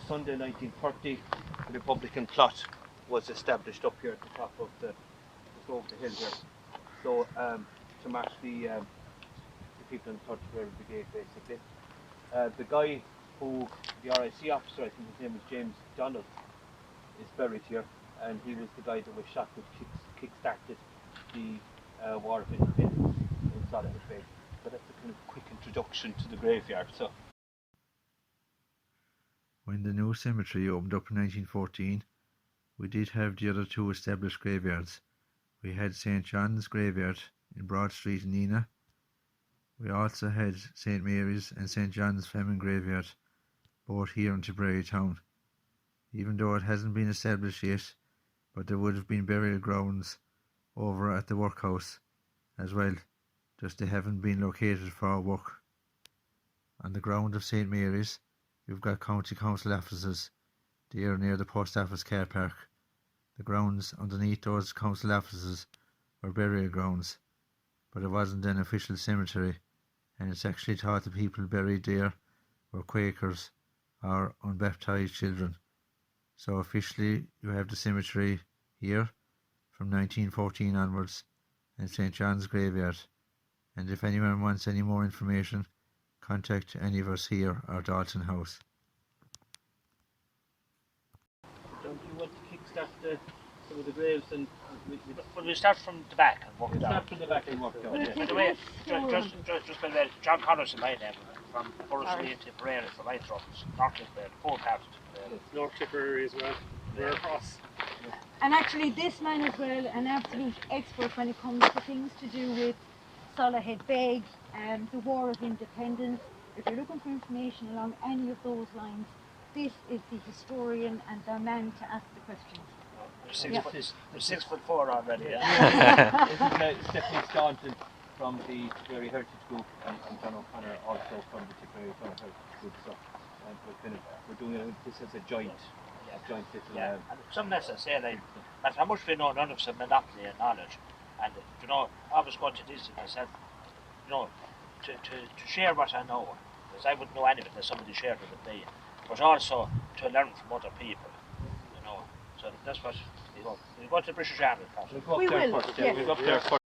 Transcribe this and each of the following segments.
Sunday 1930, the Republican plot was established up here at the top of the over the hill here. So to match the people in the 3rd Tipperary Brigade, basically. The guy who, the RIC officer, I think his name was James Donald, is buried here, and he was the guy that was shot, which kick-started the War of Independence in Soloheadbeg. So that's a kind of quick introduction to the graveyard. So, when the new cemetery opened up in 1914, we did have the other two established graveyards. We had St. John's Graveyard in Broad Street in Nina. We also had St. Mary's and St. John's Famine Graveyard, both here in Tipperary town. Even though it hasn't been established yet, but there would have been burial grounds over at the workhouse as well, just they haven't been located for our work. On the ground of St. Mary's, you've got county council offices there near the post office car park. The grounds underneath those council offices were burial grounds, but it wasn't an official cemetery, and it's actually thought the people buried there were Quakers or unbaptized children. So officially you have the cemetery here from 1914 onwards and St. John's Graveyard. And if anyone wants any more information, contact any of us here or Dalton House. don't you want to kickstart some of the graves and we start from the back and work down. start from the back and work down? By the way, just by the way, John Connors in my name, from Forestry in Tipperary, from my troubles, North Tipperary, 4 parts of Tipperary. North Tipperary as well. We're across. And actually this man as well, an absolute expert when it comes to things to do with Soloheadbeg and the War of Independence. If you're looking for information along any of those lines, this is the historian and the man to ask the questions. They're 6'4" already. It's Stephanie Staunton from the Tipperary Heritage Group and John O'Connor also from the Tipperary Heritage Group. So we're doing this as a joint little. Yeah, and some lessons say like that how much we know, none of us have monopoly in knowledge. And I was going to this and I said, to share what I know, because I wouldn't know any of it unless somebody shared it with me, but also to learn from other people, So that's what we go to the British Army. We will. First, yeah. We'll go up there first.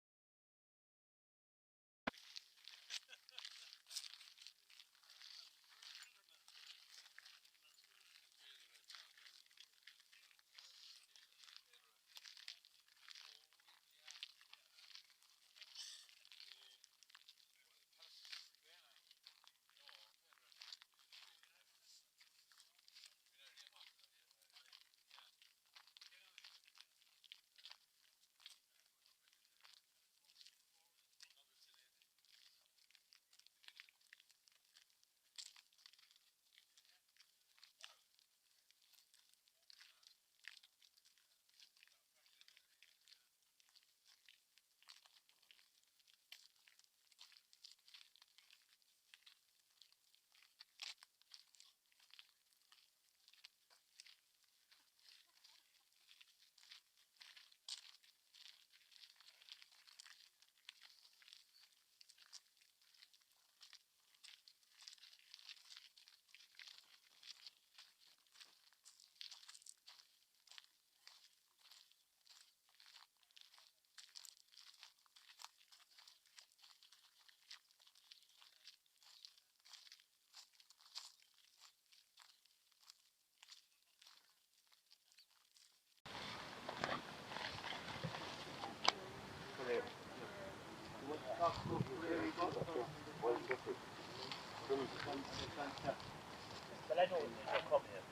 But I don't come here.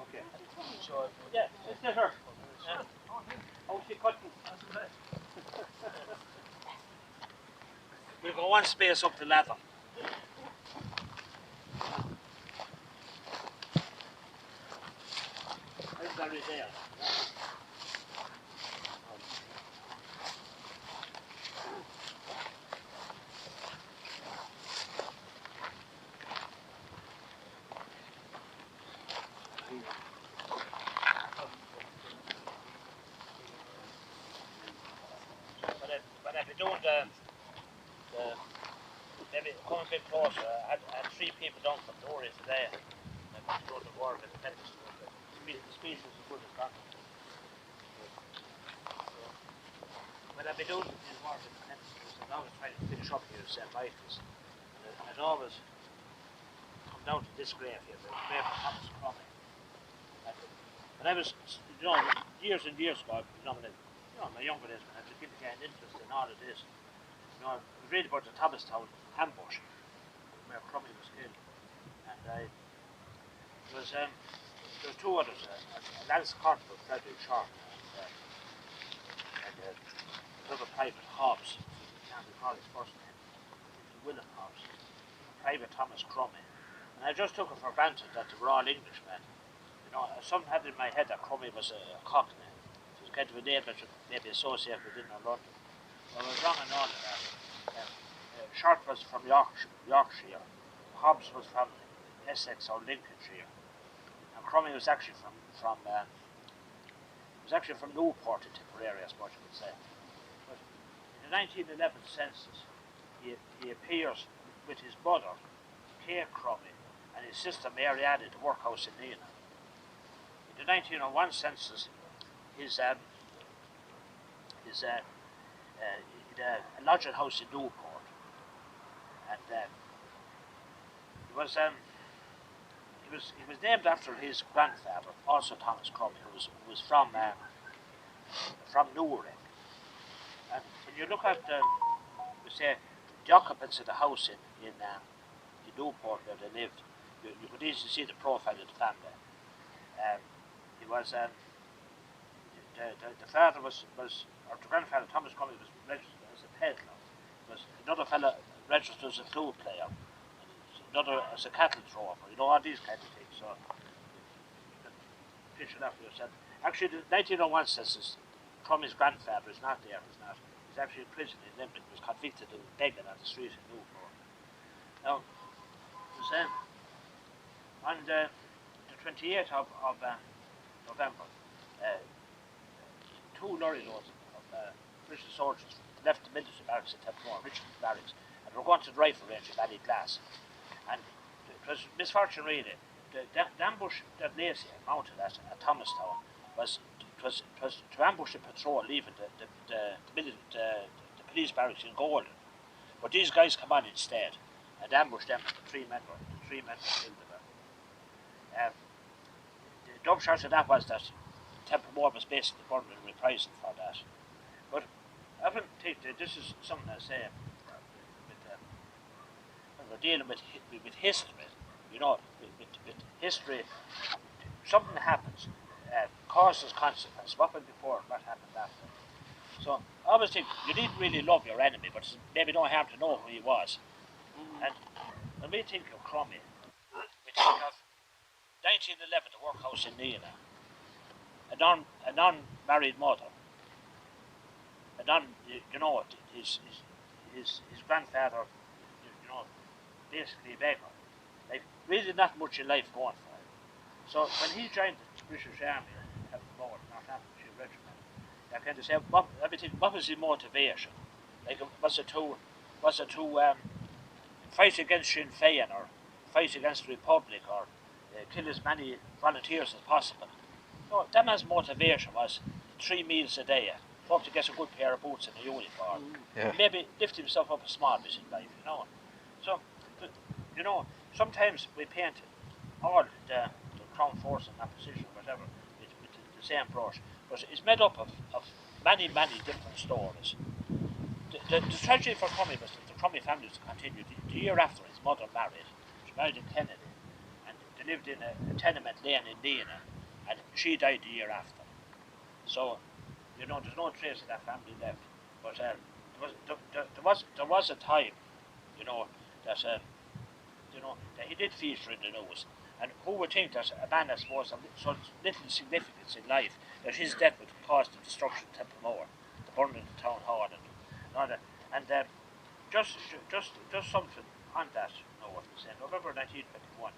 Okay. So yeah, it's her. How's she cutting? We'll go one space up the ladder. I've got it there. But if you're doing maybe coming a bit closer, I had 3 people down from Dory today. during the War of Independence. The speech was as good as gone. When I've been doing in War of Independence, I was always trying to finish up here at St. Michael's. And I'd always come down to this grave here, the grave of Thomas Cromie. And I was, you know, years and years ago, my younger days, when I had to get an interest in all of this. You know, I was reading about the Thomastown ambush, where Cromie was killed. And there was two others, Lance Corporal Frederick Sharp, and another Private Hobbs, I can't recall his first name, William Hobbs, Private Thomas Cromie. And I just took it for granted that they were all Englishmen. You know, something had in my head that Cromie was a Cockney. It was kind of a name that should maybe associate with Inner London. Well, I was wrong in all of that. Sharp was from Yorkshire. Hobbs was from Essex or Lincolnshire. And Cromie was actually from Newport in Tipperary, I suppose you could say. But in the 1911 census, he appears with his mother, Kay Cromie, and his sister Mary Ann at the workhouse in Nina. In the 1901 census, his a lodging house in Newport, and he was named after his grandfather, also Thomas Cromie, who was from Newry. And when you look at the occupants of the house in Newport where they lived, you could easily see the profile of the family. He was the father was or the grandfather Thomas Cromie was registered as a peddler. There was another fellow registered as a flute player, another as a cattle drover. You know, all these kind of things. So you can picture that for yourself. Actually, the 1901 census, Cromie's grandfather is not there. He's actually in prison in Limerick. He was convicted of begging on the street in Newport. Now, it was on the 28th of November, two lorry loads of British soldiers left the military barracks at Tipperary, Richmond barracks, and were going to the rifle range in Ballyglass. And it was misfortune really. The ambush that Lacey had mounted at Thomastown was to ambush a patrol leaving the police barracks in Golden. But these guys come on instead and ambushed them, and the three men were killed there. The upshot of that was that Tipperary was basically burned in reprisal for that. But I often think that this is something I say when we're dealing with history, you know, with history, something happens, causes consequence, what went before and what happened after. So I always think you needn't really love your enemy, but it's maybe no harm to know who he was. And when we think of Cromie, we think of 1911, the workhouse in Nina, a non-married mother, his grandfather, you know, basically a beggar. Like, really not much in life going for him. So when he joined the British Army at Northamptonshire Regiment, I kind of say, what was his motivation? Like, was it to fight against Sinn Féin or fight against the Republic or kill as many volunteers as possible? No, that man's motivation was 3 meals a day, hope to get a good pair of boots and a uniform. Yeah. Maybe lift himself up a small bit in life, you know. So, you know, sometimes we paint all the Crown Force in opposition or whatever with the same brush, but it's made up of many different stories. The tragedy for Cromie was that the Cromie family was continued. The year after his mother married, she married in Kennedy, and they lived in a tenement lane in Nina, and she died the year after. So, you know, there's no trace of that family left. But there was a time, you know, that he did feature in the news. And who would think that a man that was of such little significance in life, that his death would cause the destruction of Tipperary, the burning of the town hall, and all that. And just something on that note, in November 1921,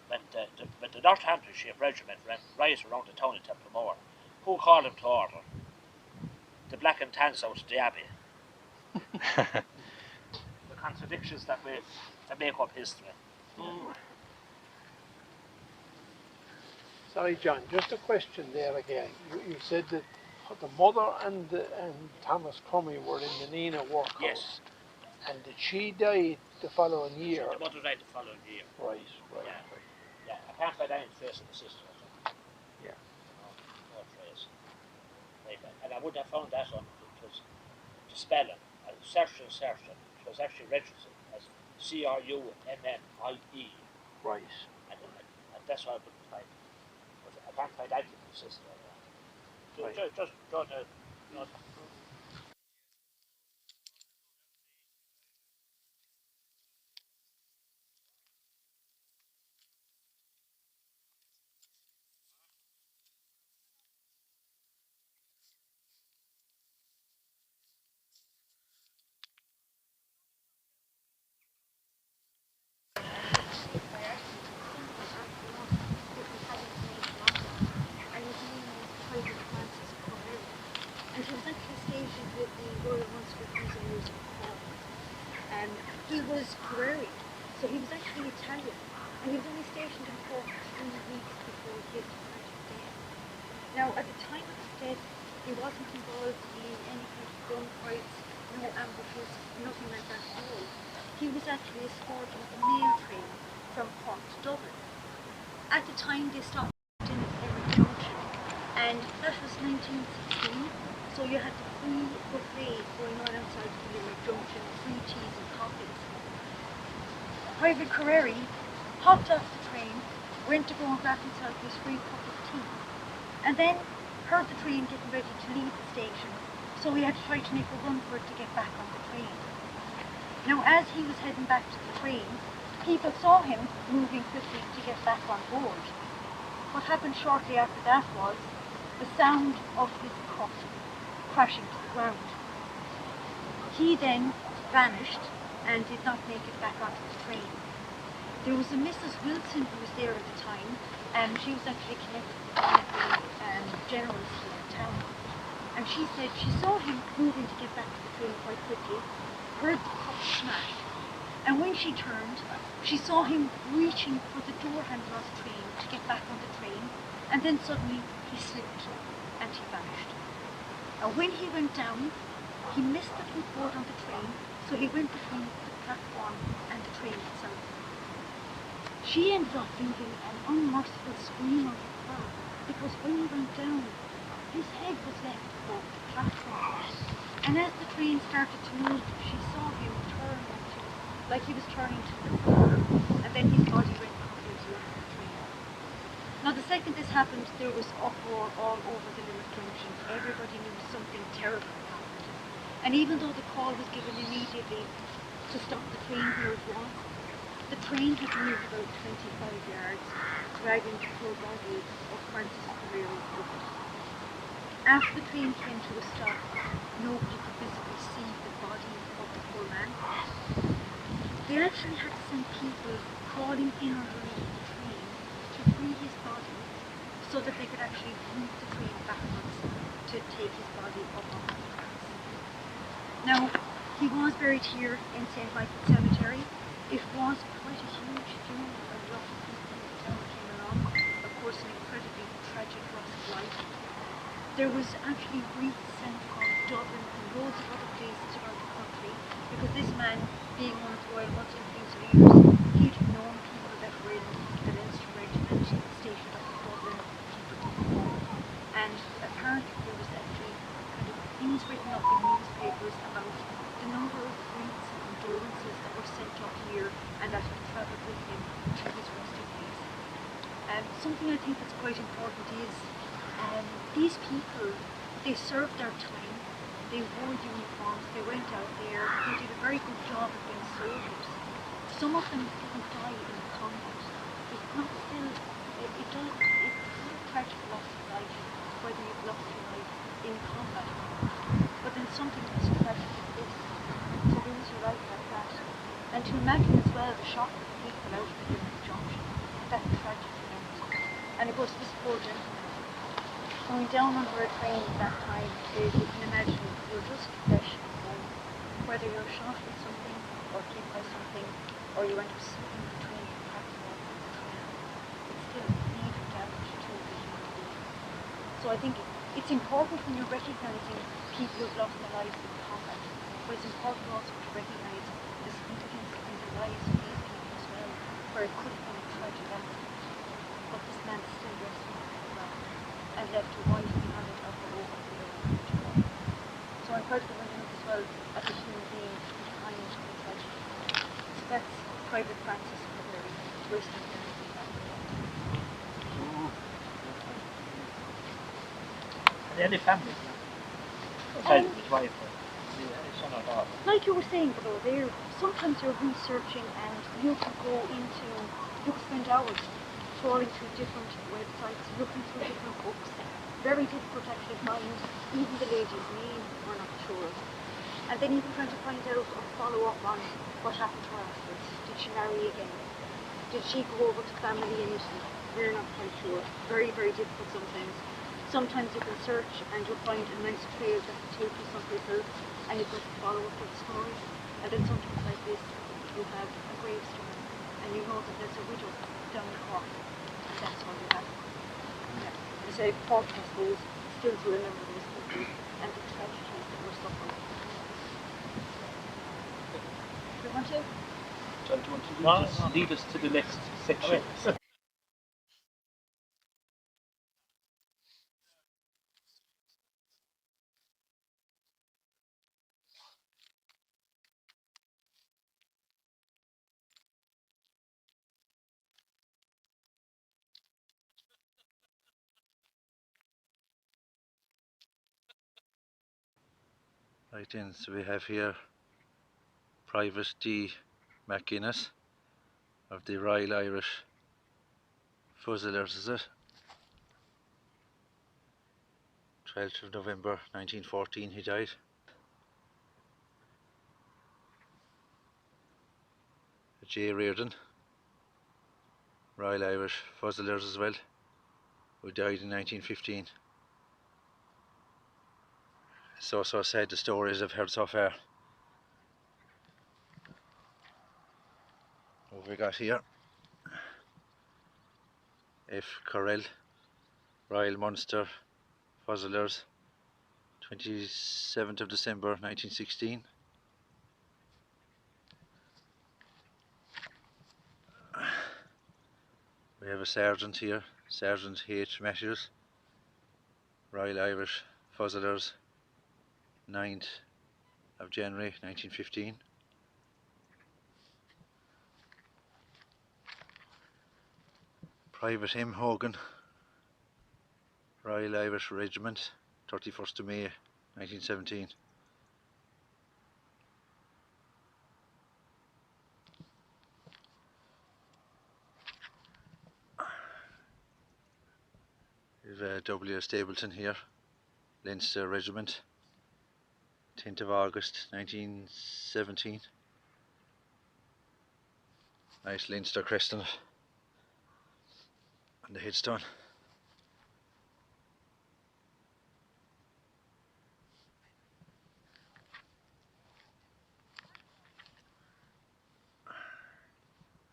when the Northamptonshire Regiment ran riots around the town of Tipperary, who called him to order? The Black and Tans out of the Abbey. The contradictions that make up history. Sorry, John, just a question there again. You said that the mother and Thomas Crummy were in the Nina workhouse. Yes. And that she died the following year. The mother died the following year. Right. Yeah, I can't find any trace of the sister. Yeah. No trace. Right. And I would have found that on it was the spelling. I searched. It was actually registered as Crummie. Right. And that's why I couldn't find it. But I can't find anything of the sister. So Right. just don't And he was actually stationed with the Royal Munster Constabulary. He was Tipperary, so he was actually Italian, and he was only stationed in Cork 3 weeks before his tragic death. Now, at the time of his death, he wasn't involved in any kind of gunfights, no ambushes, nothing like that at all. He was actually escorting a mail train from Cork to Dublin. At the time, they stopped in at Limerick Junction, and that was 1916. So you had the free buffet going on outside the Limerick Junction, free teas and coffees. Private Tipperary hopped off the train, went to go and grab himself his free cup of tea, and then heard the train getting ready to leave the station, so he had to try to make a run for it to get back on the train. Now, as he was heading back to the train, people saw him moving quickly to get back on board. What happened shortly after that was the sound of his cup crashing to the ground. He then vanished and did not make it back onto the train. There was a Mrs. Wilson who was there at the time, and she was actually connected with one of the generals here in town. And she said she saw him moving to get back to the train quite quickly, heard the cup smash, and when she turned, she saw him reaching for the door handle of the train to get back on the train, and then suddenly he slipped and he vanished. And when he went down, he missed the footboard on the train, so he went between the platform and the train itself. She ended up leaving an unmerciful scream of horror, because when he went down, his head was left above the platform. And as the train started to move, she saw him turn like he was turning to the floor, and then his body went completely off the train. Now, the second this happened, there was uproar all over the Limerick Junction. Everybody knew something terrible had happened. And even though the call was given immediately to stop the train where it was, the train had moved about 25 yards, dragging the poor body of Francis Tipperary with it. After the train came to a stop, nobody could visibly see the body of the poor man. They actually had to send people crawling in or around the train to free his body so that they could actually move the train backwards to take his body up on the tracks. Now, he was buried here in St. Michael's Cemetery. It was quite a huge funeral. A lot of people in the town came along. Of course, an incredibly tragic loss of life. There was actually wreaths sent from Dublin and loads of other places around the country, because this man, being one of the Royal Munster Constabulary, he'd known people that were in the Leinster Regiment stationed up in Dublin, people didn't know. And apparently there was actually kind of things written up in newspapers about the number of wreaths and condolences that were sent up here and that had travelled with him to his resting place. Something I think that's quite important is these people, they served their time, they wore uniforms, they went out there, they did a very good job of being soldiers. Some of them didn't die in combat. It's not still, it's not a tragic loss of life, whether you've lost your life in combat or not. But then something as tragic as this, to lose your life like that. And to imagine as well the shock of the people out of the Limerick Junction, that tragic event. And of course this poor gentleman, going down under a train at that time, you can imagine you're just flesh and bone. Whether you're shot with something, or hit by something, or you end up slipping between the platform and the train, it's still major damage to the So I think it's important when you're recognising people who've lost their lives in combat, but it's important also to recognise the significance in the lives of these people as well, where it could have been a tragic accident, but this man is still resting on the ground and left a wife behind of her over the. So I'm proud of the women as well as a human being behind the tragedy. So that's Private Francis Tipperary, resting there. Are there any families now? Aside from his wife or his son or daughter? Like you were saying though, there sometimes you're researching and you can go into, you can spend hours trawling through different websites, looking through different books. Very difficult to actually find even the lady's name, we're not sure of. And then even trying to find out or follow up on what happened to her afterwards. Did she marry again? Did she go over to family in Italy? We're not quite sure. Very, very difficult sometimes. Sometimes you can search and you'll find a nice trail that will take you someplace else and you can follow up with the story. And then sometimes like this, you have a gravestone and you know that there's a widow down the corner and that's all you have. Yeah. It's important, I suppose, still to remember those people and the tragedies that were suffering. Do you want to? John, do you want to lead us to the next section? Right then, so we have here Private D. McGuinness of the Royal Irish Fusiliers, is it? 12th of November 1914 he died. J. Reardon, Royal Irish Fusiliers as well, who died in 1915. So sad the stories I've heard so far. What have we got here? F. Correll, Royal Munster Fusiliers, 27th of December 1916. We have a sergeant here, Sergeant H. Matthews, Royal Irish Fusiliers, 9th of January 1915. Private M. Hogan, Royal Irish Regiment, 31st of May 1917. We have W. Stapleton here, Leinster Regiment, 10th of August 1917. Nice Leinster crest on it, and the headstone.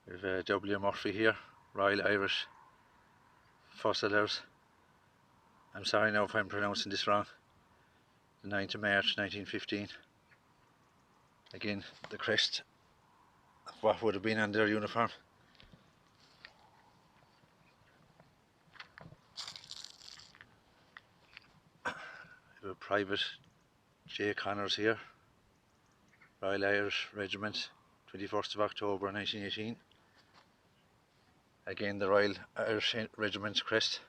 We have W. Murphy here, Royal Irish Fusiliers. I'm sorry now if I'm pronouncing this wrong. The 9th of March 1915. Again, the crest of what would have been on their uniform. We have a Private J. Connors here, Royal Irish Regiment, 21st of October 1918. Again, the Royal Irish Regiment's crest.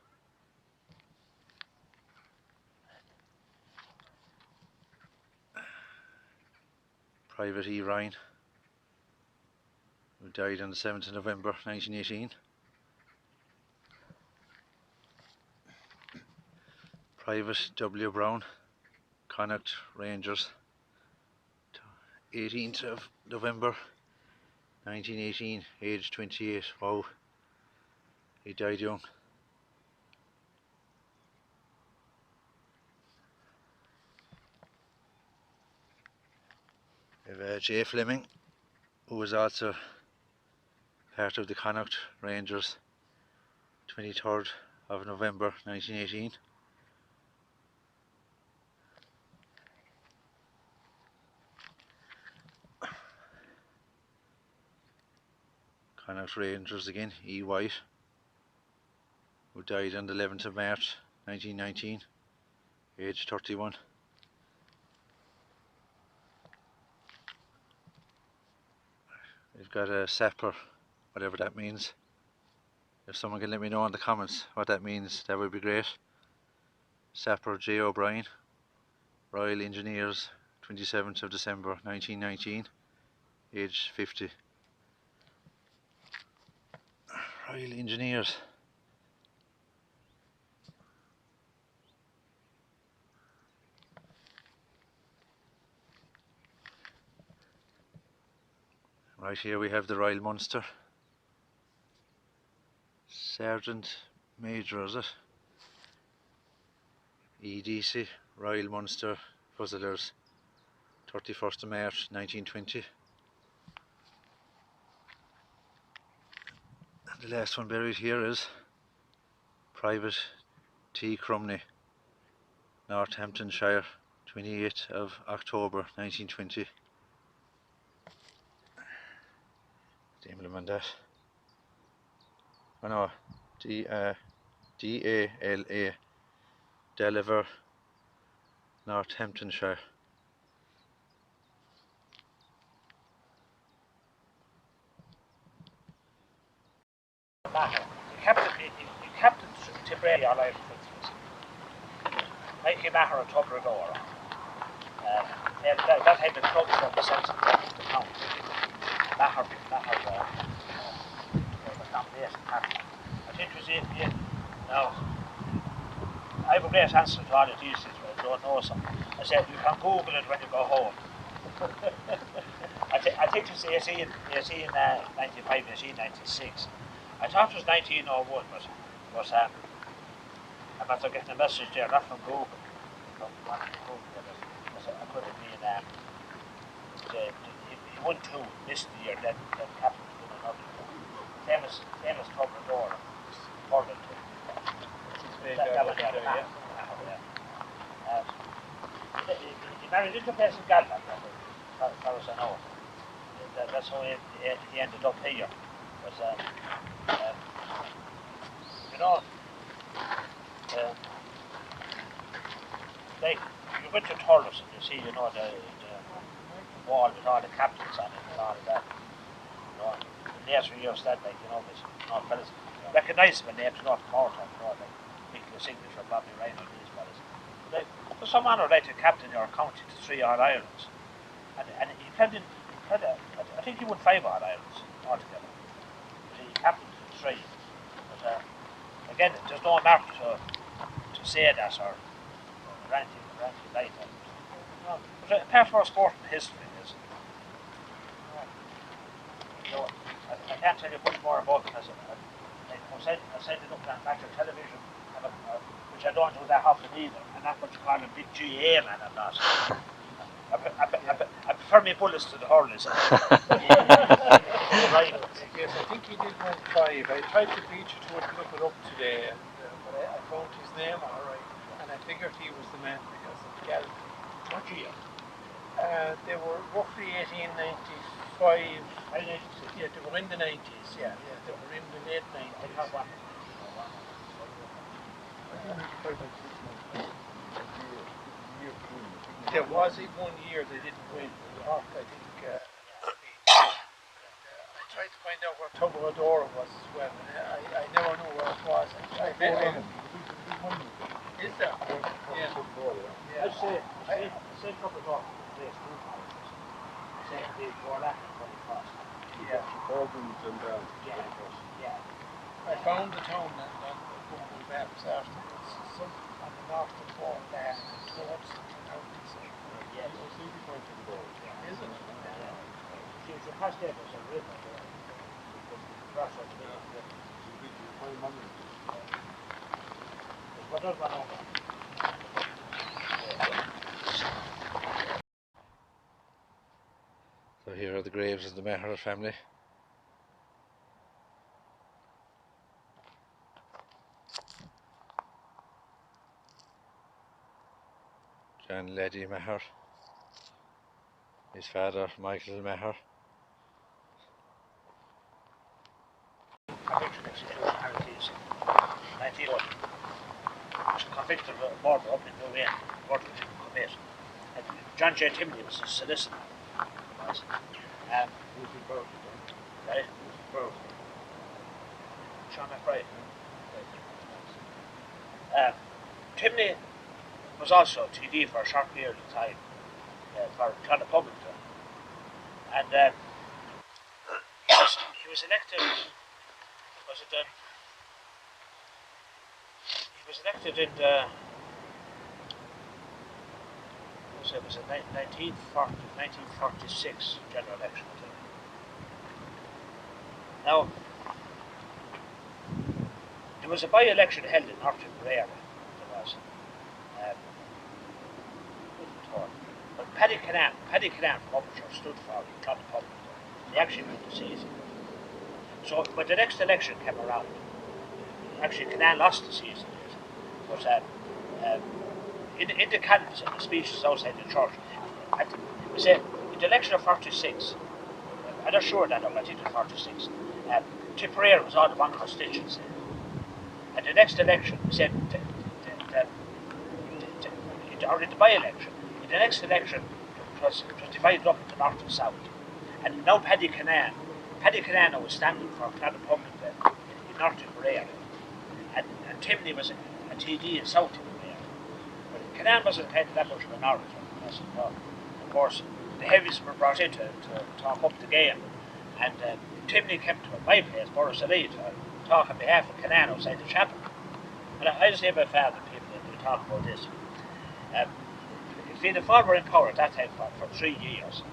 Private E. Ryan, who died on the 7th of November 1918. Private W. Brown, Connacht Rangers, 18th of November 1918, age 28. Wow, he died young. We have J. Fleming, who was also part of the Connacht Rangers, 23rd of November 1918. Connacht Rangers again, E. White, who died on the 11th of March 1919, aged 31. We've got a sapper, whatever that means. If someone can let me know in the comments what that means, that would be great. Sapper J. O'Brien, Royal Engineers, 27th of December 1919, age 50. Royal Engineers. Right here we have the Royal Munster. Sergeant Major, is it? EDC, Royal Munster Fusiliers, 31st of March 1920. And the last one buried here is Private T. Crumney, Northamptonshire, 28th of October 1920. The emblem on that. Oh no, D-A-L-A, Delaver, Northamptonshire. He captained Tipperary all Irish Constabulary. Mikey Maher and Tubber Door. That had been clubs from the sense of the town. Maher was nominated captain. I think it was 8 years. Now, I have a great answer to all of these things, but I don't know some. I said, you can Google it when you go home. I think it's 1895, 1896. I thought it was 1901, but I'm after getting a message there, not from Google. I could have been, he won 2 this year, then captain won another 2. Famous Tubber Portland. That was there, yeah. He married into a place in Galway, as far as I know. That's how he ended up here. But, you know, like, you went to Thurles and you see, you know, the wall with all the captains on it and all of that. You know, the names for years that, like, you know, there's not fellas recognisable names, not Morton, you know, like Nicholas English or Bobby Ryan or these fellas. Like, for some honour, like to captain your county to 3 All-Irelands. And he played I think he won 5 All-Irelands altogether. But he captained 3. But again, there's no mark to say that or anything like that. But apart from our sporting history, you know, I can't tell you much more about it. As I said it up on match of television, which I don't do that often either, and not what you call a big GA man and that. I prefer my bullets to the hurlers. Yes, I think he did win 5. I tried to beat you to it, look it up today, but I found his name alright, and I figured he was the man because of the Galway. What year? They were roughly 1895. Yeah, they were in the 90s. Yeah, they were in the late 90s. There was 1 year they didn't win. Cork, I think. I tried to find out where Tubber was as well. I never knew where it was. Is there? Yeah. I'd say Tubber place 2 times. Say before that, very fast. Yeah. Yeah. I found the town on Google Maps afterwards. Some on the north of Cork there, towards the county. Yes. Is it? See, the past there was a river there. What does one over? So here are the graves of the Maher family. John Leddy Maher, his father Michael Maher, picked the border up in New Inn, border to commit. And John J. Timney was a solicitor. Right? Sean McBride. Timney was also TD for a short period of time for Clonard Public. And he was elected. He was elected in the. It was a 1946 general election. I think. Now, there was a by-election held in North Tipperary. There was. But Paddy Canan from Upper stood for Clonard Public. They actually won the season. So when the next election came around, actually Canan lost the season. But in the canvass and the speeches outside the church, we said in the election of 46, I'm not sure that, I think it was 46, Tipperary was all the one constituency. And the next election, we said, or in the by-election, in the next election, it was divided up into north and south. And now Paddy Canan was standing for Clonard Public in North Tipperary. And Timney was a TD in South Tipperary. But Canan wasn't kind of that much of an orator. Of course, the heavies were brought in to talk up the game. And Timney came to my place, Borrisalee, to talk on behalf of Canan outside the chapel. And I just never found that people that talk about this. Fianna Fáil were in power at that time for 3 years.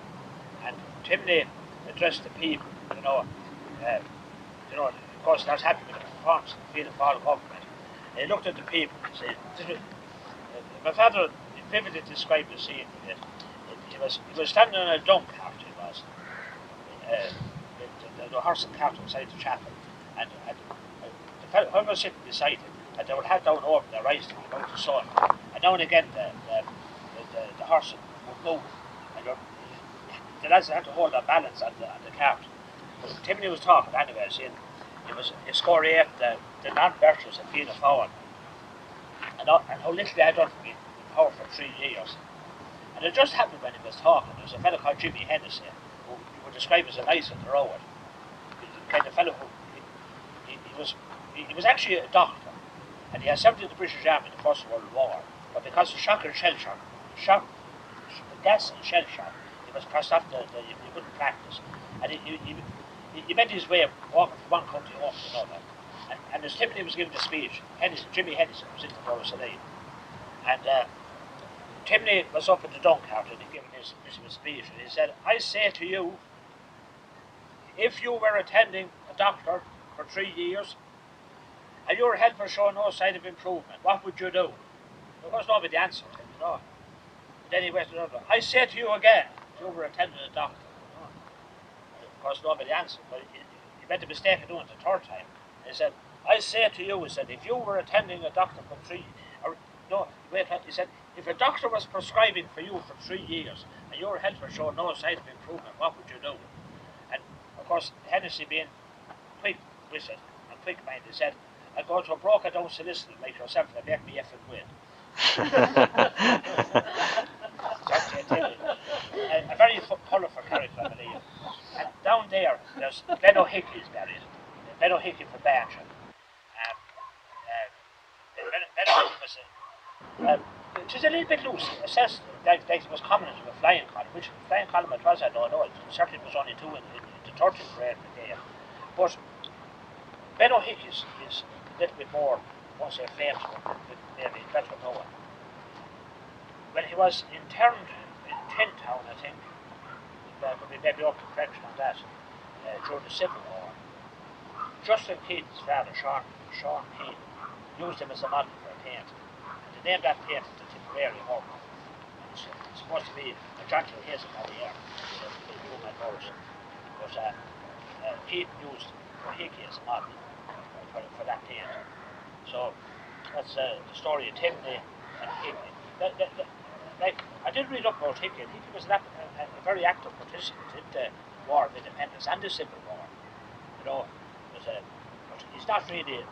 And Timney addressed the people, of course that's happened with the performance of the Fianna Fáil government. And he looked at the people and said, my father vividly described the scene. He was standing on a dung cart, he was. The horse and cart outside the chapel. And the fellow was sitting beside him, and they would have down over their eyes to about the sun. And now and again the horse would move. And the lads had to hold their balance on the cart. But Timney was talking anyway, saying he scored the non-virtuous of Fianna Fáil. And how little they had done for me in power for 3 years. And it just happened when he was talking. There was a fellow called Jimmy Hennessy, who you would describe as a nice on the road. The kind of fellow who he was actually a doctor, and he had served in the British Army in the First World War. But because of gas and shell shock, he was pressed off he couldn't practice. And he made his way of walking from one country home to another. And as Timothy was giving the speech, Jimmy Hennessy was in the Borrisalee. And Timothy was up in the dung cart and he gave his speech, and he said, I say to you, if you were attending a doctor for 3 years and your health was showing no sign of improvement, what would you do? There was nobody answered him, And then he went another. I say to you again, if you were attending a doctor. Of course nobody answered, but he made the mistake of doing it the third time. He said, I say to you, he said, if you were attending a doctor for he said, if a doctor was prescribing for you for 3 years and your health was showing no sign of improvement, what would you do? And of course, Hennessy being quick-witted and quick-minded said, I'd go to a broker-down solicitor like yourself and make me effing win. A very colourful character, I believe. And down there, there's Glen O'Hickey's buried. Glen O'Hickey from Bansham. It was a little bit loose, assessed like it was common as a flying column, which flying column it was, I don't know. It certainly was only 2 in the 13th grade brigade. But Glen O'Hickey's is a little bit more, I won't say famous, but maybe better known. When he was interned in Tintown, I think, we may be up to correction on that, during the Civil War, Justin Keaton's father, Sean Keaton, used him as a model for a paint. And they named that paint the Tipperary Home. It's supposed to be a gentle hazel on the air, human version. But Keaton used O'Hickey as a model for that paint. So that's the story of Timney and Hickey. I did read up about Hickey, and Hickey was a very active participant in the War of Independence and the Civil War. But he's not really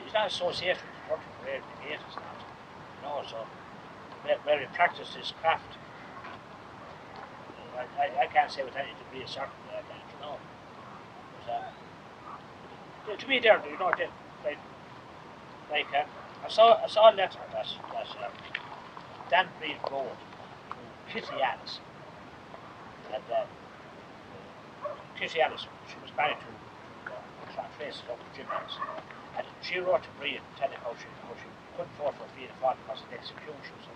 he's not associated with the 30 Brigade Brigade is not. You know, so where you practice this craft. I can't say with any degree of certainty, I can't, you know. But, to me there, you know, I saw a letter that Dan Breen wrote to Kitty Alice. And Kitty Alice, she was married to Tracy up to Jim Alice. And she wrote to Breen telling how she couldn't vote for Fianna Fáil because of the executions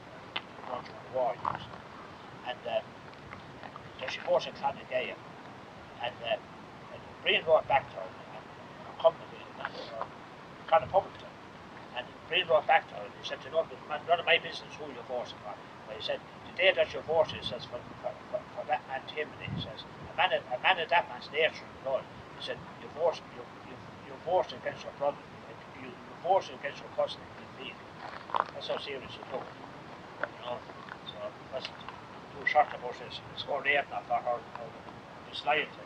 during the war years. And so she voted in Clonagaya. And Breen wrote back to her and Conor Publican. And Breen wrote back to her and he said, you know, none of my business who you're voting for. But he said, the day that you're voting, he says, for that man Timothy, he says, a man of that man's nature and blood, he said, you're voting against your brother, you're voting against your cousin in Beale. That's how serious it took. You know, so it wasn't too short about this. It's going to for her disloyalty.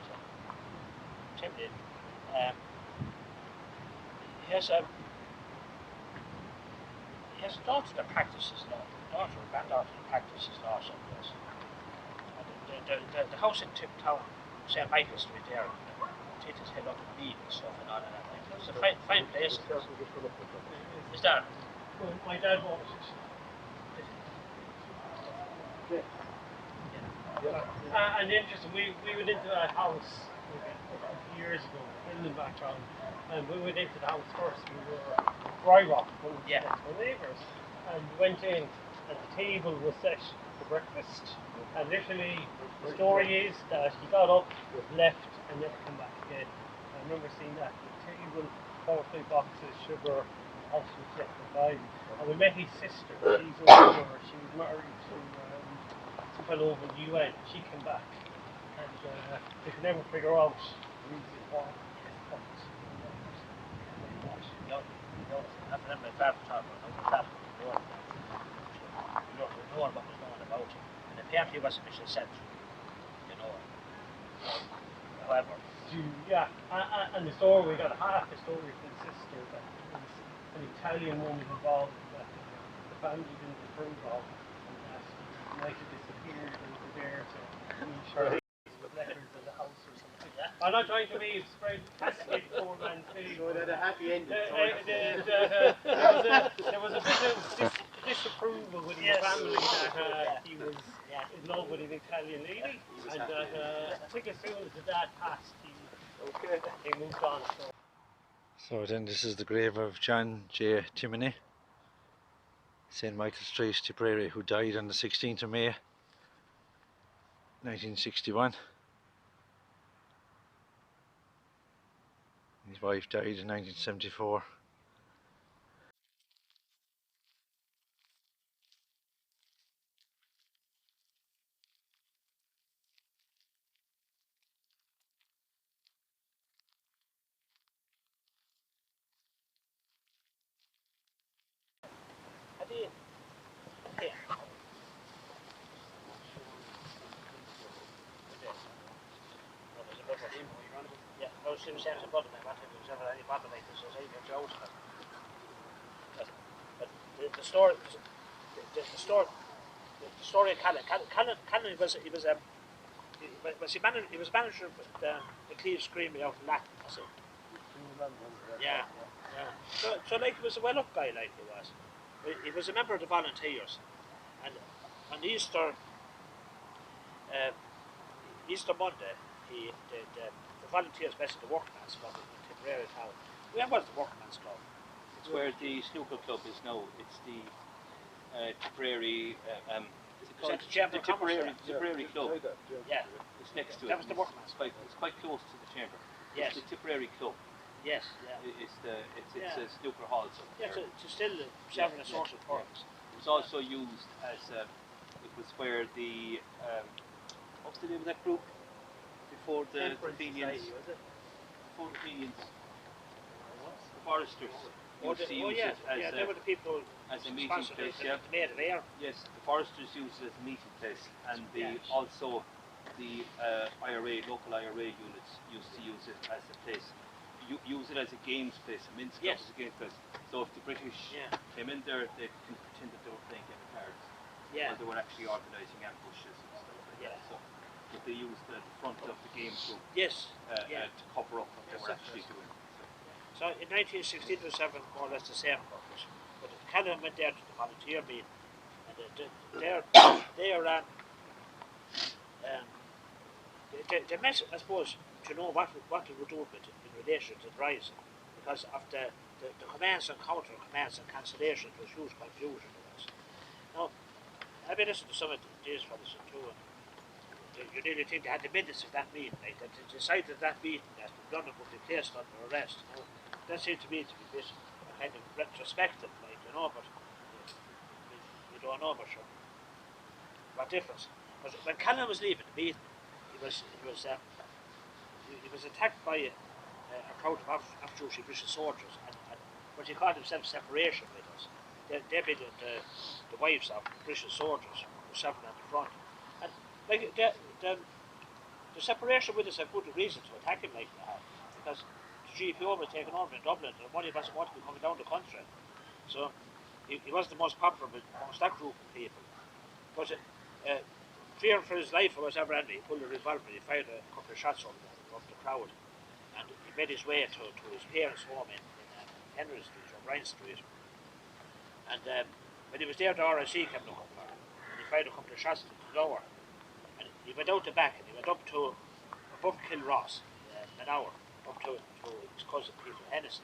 So, Timothy, he has a daughter that practices law, daughter or granddaughter that practices law someplace. The house in Tiptown, St. Michael's Street there, it is head up in Beale and stuff and all of that. It's a fine place. Is that? Well, my dad bought it. Yeah. And interesting, we went into that house a few years ago, building background, and we went into the house first. We were dry rock, one of my neighbours, and we went in, and the table was set for breakfast. And literally, the story is that he got up, left, and never came back again. I remember seeing that. The table, 4 or 5 boxes, sugar, house was left behind. And we met his sister. She's over. She was married to some fellow over in the UN. She came back, and they could never figure out the reason why. I remember my father talking about what was going about him. And apparently he was a mission sent, you know. However. Yeah, and the story, we got half the story from the sister that was an Italian woman involved that the family didn't approve of, and that might have disappeared and were there to reach her with letters in the house or something. Yeah. I'm not trying to be spread cascade poor man's thing. So that a happy ending. There was a bit of disapproval within the family that he was in love with an Italian lady, and I think as soon as the dad passed, he moved on. So then this is the grave of John J. Timoney, St. Michael's Street, Tipperary, who died on the 16th of May 1961. His wife died in 1974. Yeah, I was saying the bottom of it, there was ever any bottom like this, I even Joe's. But the story of Callan he was manager of the Cleves Creamery out in Latin, was he? Yeah. So like he was a well up guy, like he was. He was a member of the volunteers, and on Easter Monday, the volunteers visited the Workman's Club in Tipperary town. Where was the Workman's Club? It's where the snooker club is now. It's the Tipperary. Tipperary Club. Yeah. It's next to it. That was the Workman's Club. It's quite close to the chamber. Yes. It's the Tipperary Club. Yes. Yeah. It's a snooker hall. To still serving a social purpose. It was also used as it was where the what's the name of that group before the Fenians? Before the Fenians, the foresters. Used to use it as they were the people as a meeting place. Yeah. Made of air. Yes, the foresters used it as a meeting place, and also the IRA, local IRA units used to use it as a place. use it as a games place, a men's club Yes. as a games place. So if the British came in there, they can pretend that they were playing game of cards. Yeah. Or they were actually organising ambushes and stuff like that. So but they used the front of the games room to cover up what they were actually doing. So in 1916 to 7, more or less the same purpose. But Callum went there to the volunteer meeting, and they ran. They met, I suppose, to know what they were doing with it in relation to the rising, because of the commands and counter commands and cancellations was huge confusion to us. Now, I've been listening to some of these fellows too, and you nearly think they had the minutes of that meeting, like that they decided that meeting that none of them would be placed under arrest. Now, that seemed to me to be a bit kind of retrospective, like, you know, but we don't know much of what difference. But when Callum was leaving the meeting, he was attacked by a crowd of absolutely British soldiers, and what he called himself separation with us. They been the wives of British soldiers were seven at the front, and like the separation with us had good reason to attack him like that, because the GPO was taken over in Dublin, and money wasn't want to be coming down the country, so he wasn't the most popular amongst that group of people. But fearing for his life or whatever, and he pulled a revolver, he fired a couple of shots over the crowd, and he made his way to his parents' home in Henry Street or Bryan Street. And when he was there, the RIC came looking for him, and he fired a couple of shots to the lower. And he went out the back, and he went up to above Kilross, an hour, up to his cousin Peter Hennessy.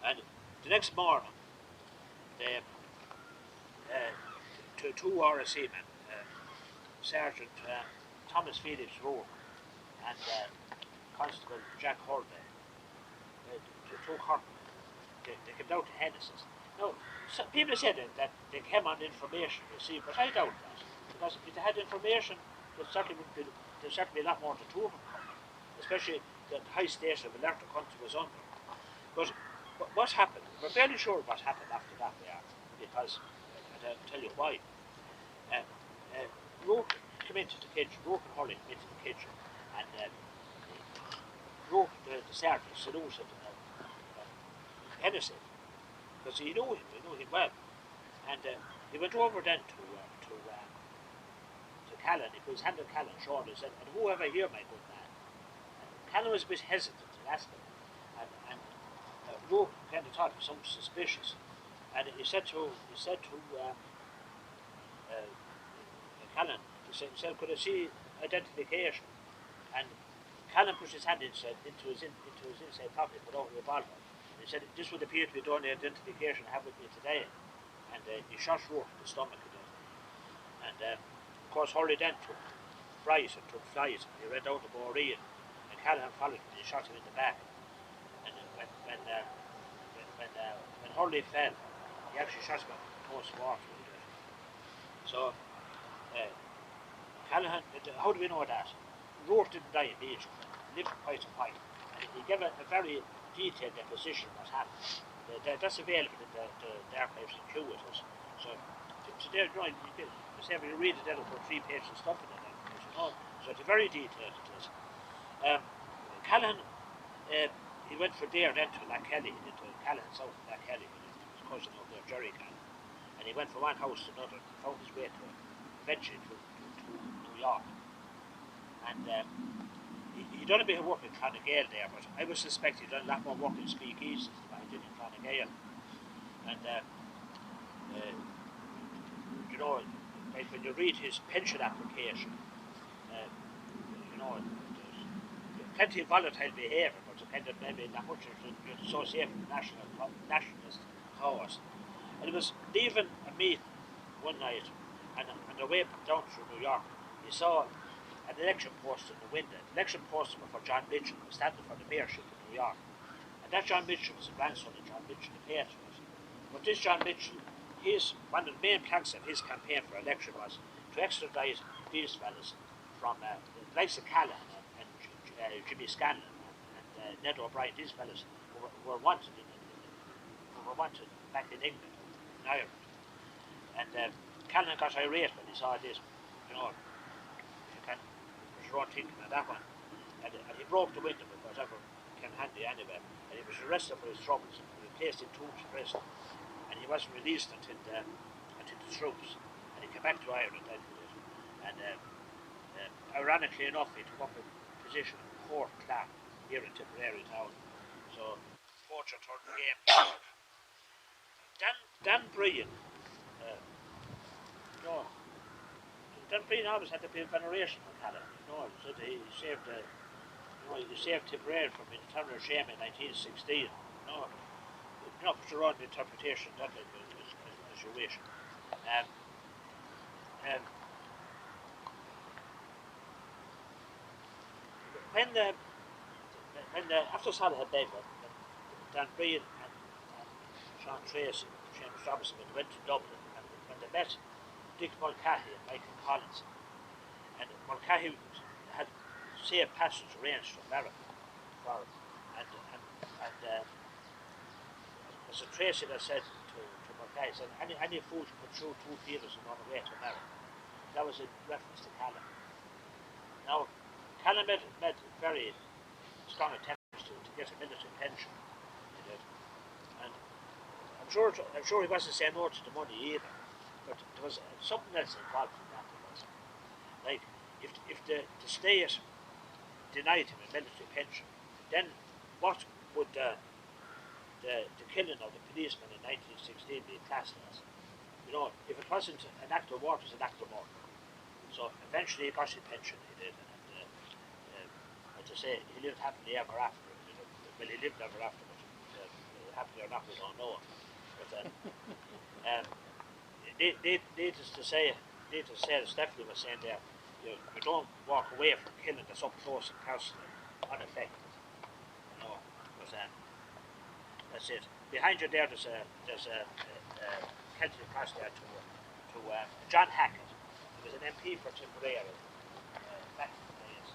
And the next morning, two RIC men, Sergeant Thomas Felix Rowe and Constable Jack Horley, two Horton, they came down to Hennessy's. Now, people said that they came on information, you see, but I doubt that, because if they had information, there'd certainly be a lot more to two of them coming, especially the high station of alert the country was under. But what happened? We're fairly sure what happened after that there, because I'll tell you why. Rourke came into the kitchen, Rourke and Hurley came into the kitchen, and Rourke, the sergeant, saluted Hennessy, because he knew him well. And he went over then to Callan, he put his hand on Callan's shoulder and said, "And whoever here, my good man?" And Callan was a bit hesitant to ask him, and Rourke kind of thought it was something suspicious. And he said to Callan, he said, "Could I see identification?" And Callan pushed his hand into his inside pocket, put out a revolver. He said, "This would appear to be the only identification I have with me today." And he shot Rourke in the stomach again. And of course, Hurley then took flight. He ran down to Boreen, and Callan followed him, and he shot him in the back. And when Hurley fell, he actually shot him close to water. So, Callahan, how do we know that? Rourke didn't die immediately. He lived for quite a while. And he gave a very detailed deposition of what happened. That's available in the archives in Kew with us. So, there, you know, when you read it, there's about 3 pages of stuff in it. You know? So it's very detailed it is. Callahan, he went for there then to Lakelly, into Callahan's house in Lakelly, with his cousin out there, Jerry Callahan. And he went from one house to another, and found his way to eventually to New York. And he done a bit of work in Clonagale there, but I would suspect he done a lot more work in Speakeasies than I did in Clonagale. And you know, like when you read his pension application, you know, there's plenty of volatile behaviour, but kind of maybe not much associated with nationalist cause. And he was leaving a meeting one night, and on the way down through New York, he saw an election poster in the window. The election poster was for John Mitchell, who was standing for the mayorship of New York. And that John Mitchell was a grandson of John Mitchell, the patriot. But this John Mitchell, one of the main planks of his campaign for election was to extradite these fellas from the likes of Callahan and Jimmy Scanlon and Ned O'Brien. These fellas were wanted back in England, in Ireland. And Callahan got irate when he saw this. You know, there's your own thinking on that one. And he broke the window with whatever came handy anyway. And he was arrested for his troubles and placed in Tombs prison. And he wasn't released until the troops. And he came back to Ireland and ironically enough, he took up a position in court clerk here in Tipperary town. So, coach or third game. Dan Bryan, Dan Bryan always had a bit of veneration for Callum. So he saved, he saved Tipperary from internal shame in 1916. Put your own interpretation of that as you wish. After Soloheadbeg, Dan Bryan and Sean Tracy, Seamus Robinson, went to Dublin, and when they met Dick Mulcahy and Michael Collins, and Mulcahy had safe passage arranged to America for him, and as Tracy had said to Mulcahy, said any fool should put through 2 theatres and on the way to America. That was in reference to Callum. Now, Callum made very strong attempts to get a military pension. He did. And I'm sure he wasn't saying no to the money either. But there was something else involved in that. Like, if the state denied him a military pension, then what would the killing of the policeman in 1916 be classed as? If it wasn't an act of war, it was an act of murder. So eventually he got his pension, he did, and as I say, he lived happily ever after. Well, he lived ever after, but happily or not, we don't know. But needless to say, as Stephanie was saying there, you don't walk away from killing that's up close and personal, unaffected. But that's it. Behind you there, there's a Celtic cross there to John Hackett. He was an MP for Tipperary back in the days.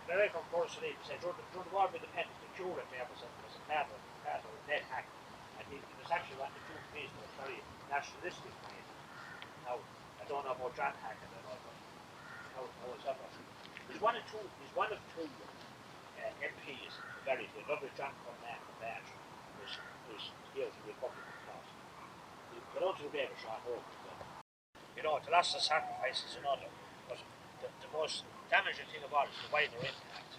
Very unfortunately, during the War of Independence, the curate there was a part of Ned Hackett, and he was actually one of the two priests that was very nationalistic minded. Now, I don't know about John Hackett at all, but however, he's one of two MPs, very good. Another John Cormac from Badge, who's here to the Republican cause. They don't do better, Sean Hogan. The loss of sacrifice is another, but the most damaging thing of all is the wider impact.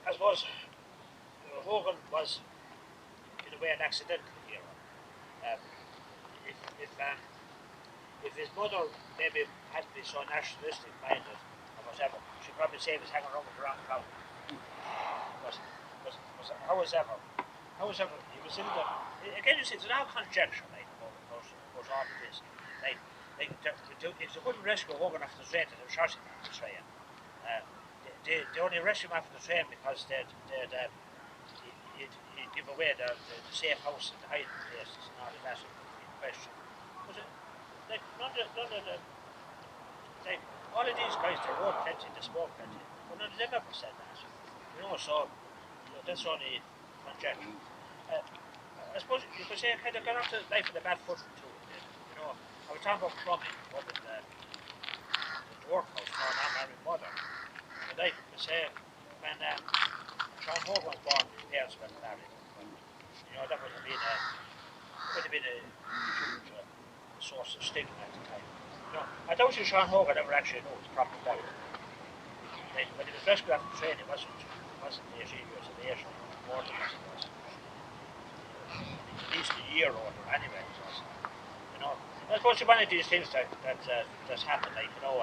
I suppose Hogan was, in a way, an accidental hero. If his mother maybe hadn't been so nationalistic minded or whatever, she'd probably say he was hanging around with the wrong crowd. But however, he was in the. Again, you see, it's all conjecture, like, about all of this. Like, if they couldn't rescue Hogan off the train, they shot him off the train. They only rescued him off the train because he'd give away the safe house and the hiding places and all of that in question. But none of these guys, they rode plenty, they spoke plenty, but none of them ever said that. So that's only conjecture. I suppose you could say it kind of got onto life with a bad footing too. I was talking about plumbing up in the workhouse for an unmarried mother. And I could say when Sean Hogan was born, his parents were married. That would have been a huge source of stigma at the time. I doubt Sean Hogan ever actually knew his proper family. When he was rescued after the train, it wasn't 18 years of age, more than it was. At least a year older anyway. I suppose one of these things that's happened, like, was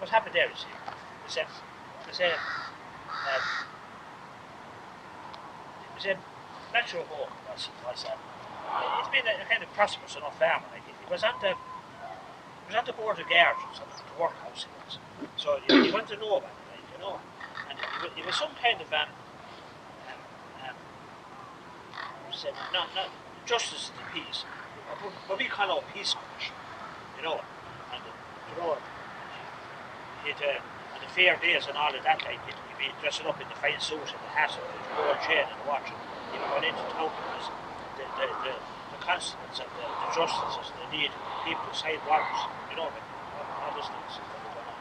what happened there is, natural home was it's been a kind of prosperous enough farmer. Like, he was on the board of guards, the workhouse he was. So you want to know about it, and he was some kind of said not justice of the peace, but we call it peace commission, you know, and you know, and the fair days and all of that, like he'd be dressing up in the fine suit and the hat and the gold chain and the watch, and he'd be going into town because the constables and the justices, they need people to sign warrants, you know, all those things that were going on.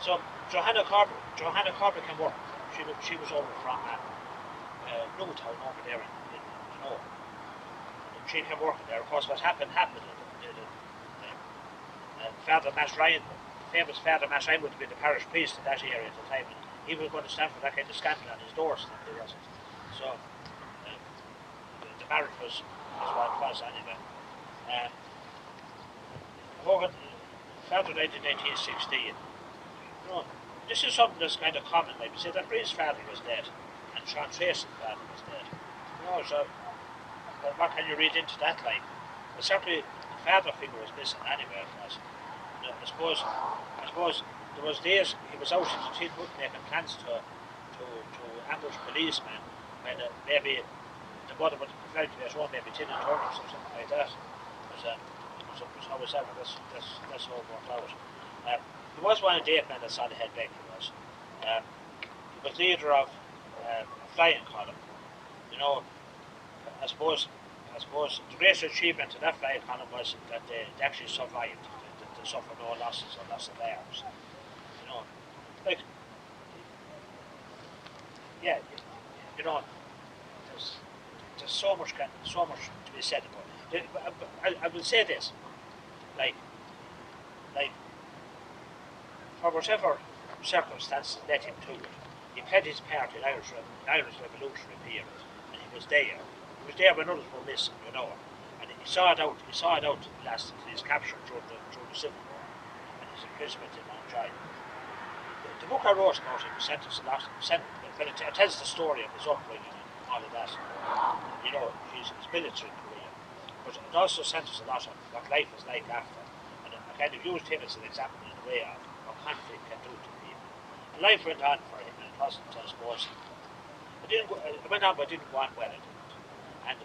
So Johanna Corbett can work. She was over from Newtown over there in know. And she came working there. Of course, what happened. Father Mass Ryan, famous Father Mass Ryan, would have been the parish priest in that area at the time, and he was going to stand for that kind of scandal on his doorstep. He wasn't. So the marriage was what it was anyway. Hogan, Father died in 1916. You know, this is something that's kind of common. Like we say that Bree's father was dead, and Sean Tracy's father was dead. You know, so what can you read into that like? But certainly the father figure was missing anyway. You know, I suppose there was days he was out in the Tin Wood making plans to ambush policemen when maybe the mother would prefer to be at home, maybe tin and turnips or something like that. Was always ever this all worked out. There was one day man that Soloheadbeg was. He was leader of a flying column. You know, I suppose the greatest achievement in that flying column was that they actually survived. They suffered no losses or loss of arms. You know, like, yeah, you know, there's so much to be said about it. I will say this, like, for whatever circumstances led him to it, he played his part in Irish revolutionary period, and he was there. He was there when others were missing, you know, and he saw it out. He saw it out last to his capture through the Civil War and his imprisonment in Mountjoy. The book I wrote about him sent us a lot. But it tells the story of his upbringing and all of that. You know, his military career, but it also sent us a lot of what life was like after, and I kind of used him as an example in a way of what conflict can do to people. And life went on for him, and it wasn't, I suppose. It went on, but it didn't go on well. It didn't. And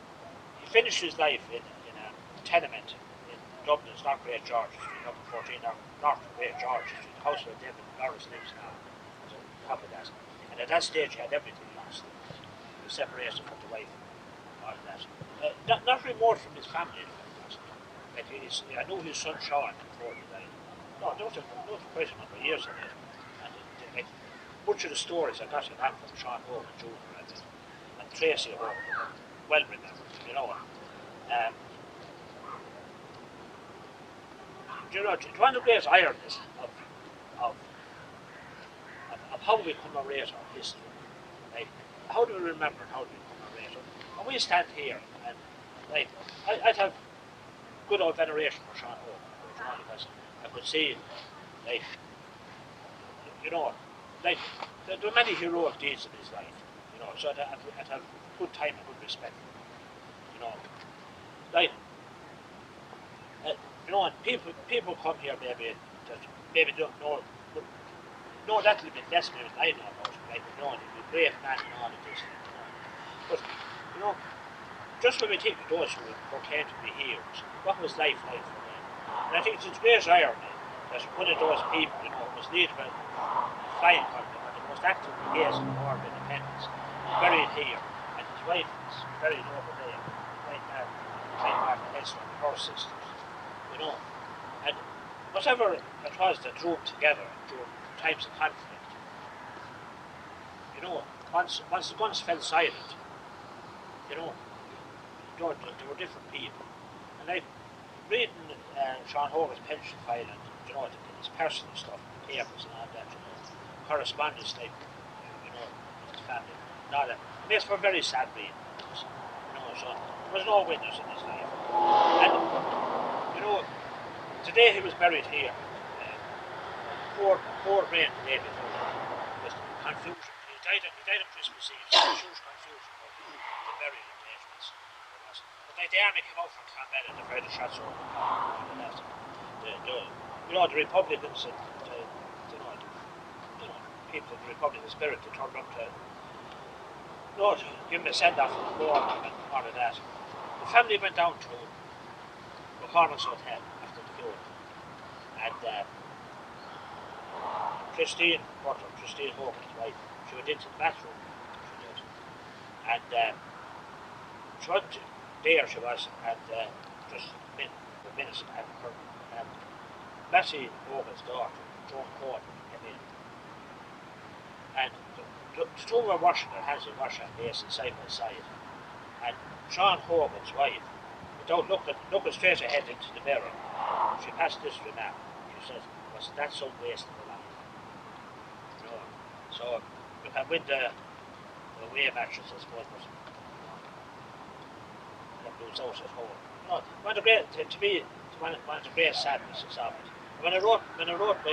he finished his life in a tenement in Dublin's North Great George Street, number 14, North Great George Street, the house where David Norris lives now. Was on top of that. And at that stage, he had everything lost. He was separated from the wife and all of that. Not remote from his family, in fact. Like I knew his son Sean before he died. No, there was quite a number of years in it. And like, much of the stories I got from Sean Hogan Jr. and Tracy Hogan, well remembered, you know. You know, one of the great ironies of how we commemorate our history. Like, how do we remember and how do we commemorate it? And we stand here and, like, I'd have good old veneration for Sean Hogan, because I could see, like, you know, like, there were many heroic deeds in his life, you know, so I'd have good time and good respect for him, you know. Like, you know, and people come here maybe don't know that little bit less than I know about him, like, you know, and he's a great man and all of this, you know. But, you know, just when we think of those who proclaimed to be heroes, what was life like for them? And I think it's great irony that one of those people, you know, was leader of a flying column, one of the most active brigades in the War of Independence, buried here, and his wife is buried over there, right Martin Hester and her sisters, you know. And whatever it was that drew them together during times of conflict, you know, once the guns fell silent, you know, there were different people. And like reading Sean Hogan's pension file and, you know, his personal stuff, papers and all that, you know, correspondence, like, you know, with his family, and all that, it makes for a very sad reading. You know, so there was no winners in his life. And, you know, today he was buried here. Poor brain the day before, just confusion. He died on Christmas Eve, so huge confusion about the burial arrangements. But like the army came out from Clonmel and they fired the shots over the car and all that. You know, the Republicans and you know, people of the Republican spirit to turn up to, no, to give him a send-off in the war and all of that. The family went down to O'Connor's Hotel after the funeral, and Christine Hogan's wife, she went into the bathroom, she did, and she wasn't there, she was, and just minutes, and her Bessie Hogan's daughter, Joan Cohen, came in, and the two were washing their hands in wash and basin side by side, and Sean Hogan's wife, without looking straight ahead into the mirror, she passed this remark. She says, "Was that some waste of a life?" You know, so you can win the away matches, I suppose, but you lose out at home. You know, one of the great, to me, it's one of the great sadnesses of it. When I wrote the book I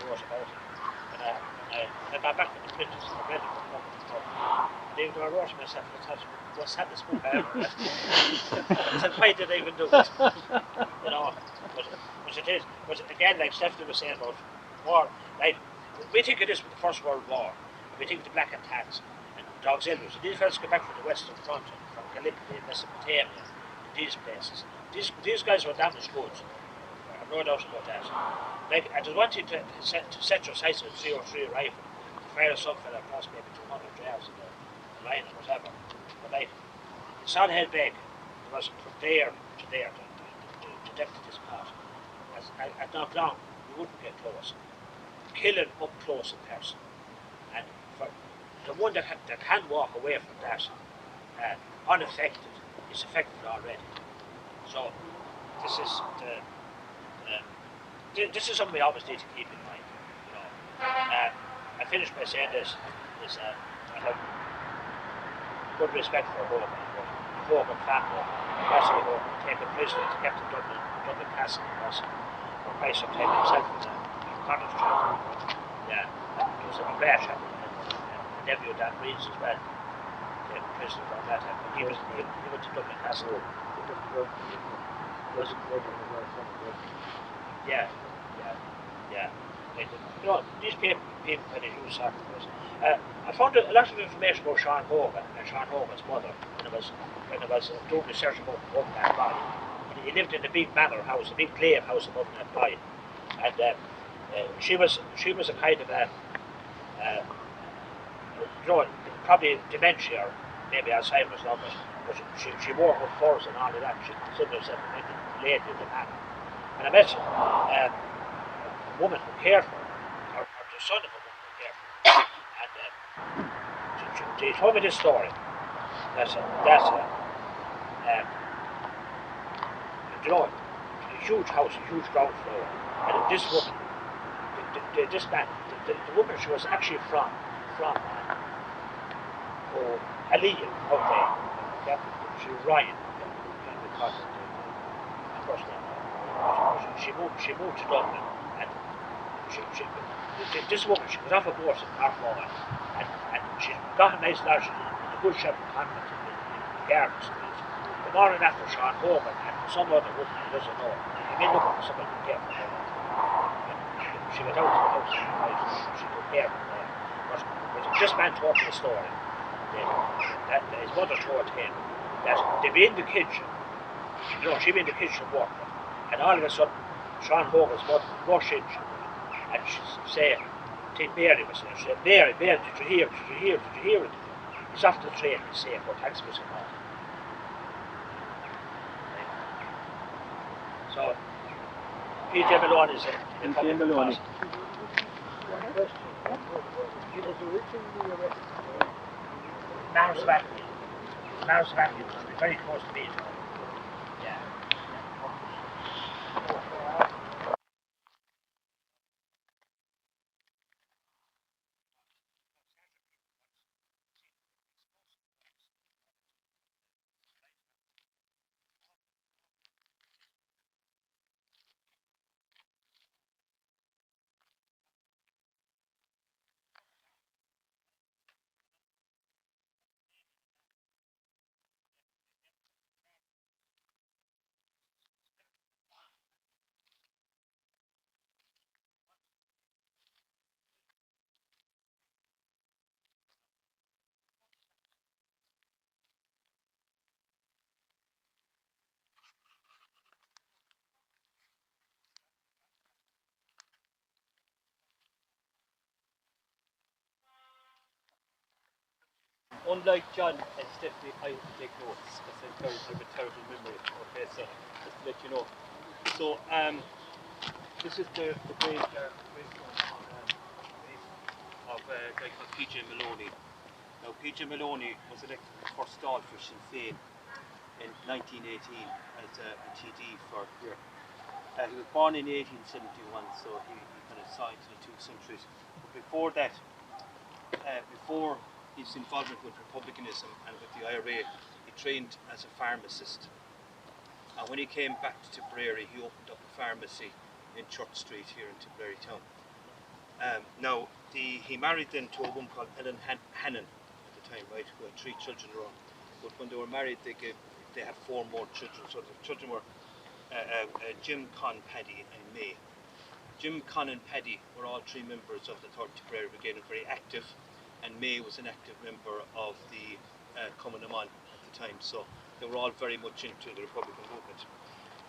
wrote about it, when I got back to the printers, I read it from cover to cover. And even though I wrote it myself, I thought, what's the saddest book I ever read? I said, why did I even do it? You know, but it is. But again, like Stephanie was saying about war, like, we think of this with the First World War, and we think of the Black and Tans and Dogs Elbows. These fellas come back from the Western Front, and from Gallipoli, Mesopotamia, and these places. These guys were damaged goods. I've no doubt about that. Like, I just want you to set your sights on a 303 rifle, to fire some fella across maybe 200 yards in the line or whatever. But like, in Soloheadbeg, it was from there to there, to depth of this part. At Knockdown, you wouldn't get close. Killing up close in person. And for the one that can walk away from that unaffected is affected already. So this is this is something we always need to keep in mind. You know, I finished by saying this: I have good respect for Hogan, but Hogan family, Wesley Hogan, taken prisoner to kept in Dublin Castle, was for quite some time himself in Connaught Street. Yeah, it was a rare chap, and nephew Dan Reeves as well, taken prisoner from that time. But he went to Dublin Castle. Yeah. Like, you know, these people had a huge sacrifice. I found a lot of information about Sean Hogan and Sean Hogan's mother when I was doing research about that body. And he lived in a big manor house, a big glebe house above that body. And she was a kind of you know, probably dementia or maybe Alzheimer's now, but she wore good furs and all of that. She considered herself a lady in the manor. And I met a woman who cared for her, or the son of a woman who cared for her. And she told me this story that you know, a huge house, a huge ground floor, and this woman, this man, the woman, she was actually from Aliyah out there. Yeah? She was Ryan, because of the first name. She moved to Dublin, and this woman, she was off a course in Carmona, and she got a nice lodge in the Good Shepherd Convent in Garden Street. The morning after, Sean Hogan and some other woman, he doesn't know, he came looking for somebody to care for her. And she went out to the house and she took care of her. But this man told me a story that his mother told him that they'd be in the kitchen, you know, she'd be in the kitchen working, and all of a sudden, Sean Hogan's mother would rush in and she'd say, take Mary was there, she'd say, Mary, did you hear it? He's off the train, he's saying, but thanks for some more. So, P.J. Malone is a public person. He was originally arrested. Mars Valley was very close to me. Yeah. unlike John and Stephanie, I take notes because I have a terrible memory. Okay, so just to let you know. So this is the gravestone of a guy called PJ Maloney. Now PJ Maloney was elected the first Dáil for Sinn Féin in 1918 as a TD for here. He was born in 1871, so he kind of saw into the two centuries. But before that, before his involvement with republicanism and with the IRA, he trained as a pharmacist. And when he came back to Tipperary, he opened up a pharmacy in Church Street here in Tipperary town. Now, he married then to a woman called Ellen Hannon at the time, right, who had 3 children around. But when they were married, they had 4 more children. So the children were Jim, Con, Paddy and May. Jim, Con and Paddy were all 3 members of the 3rd Tipperary Brigade and very active, and May was an active member of the Cumann na mBan at the time, so they were all very much into the Republican movement.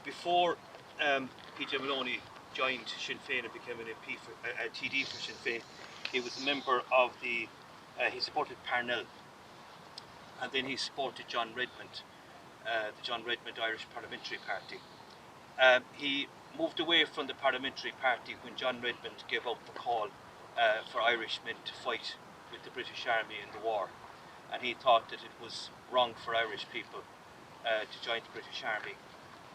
Before PJ Maloney joined Sinn Féin and became an MP a TD for Sinn Féin, he was a member of he supported Parnell, and then he supported John Redmond, the John Redmond Irish Parliamentary Party. He moved away from the Parliamentary Party when John Redmond gave out the call for Irishmen to fight with the British Army in the war, and he thought that it was wrong for Irish people to join the British Army,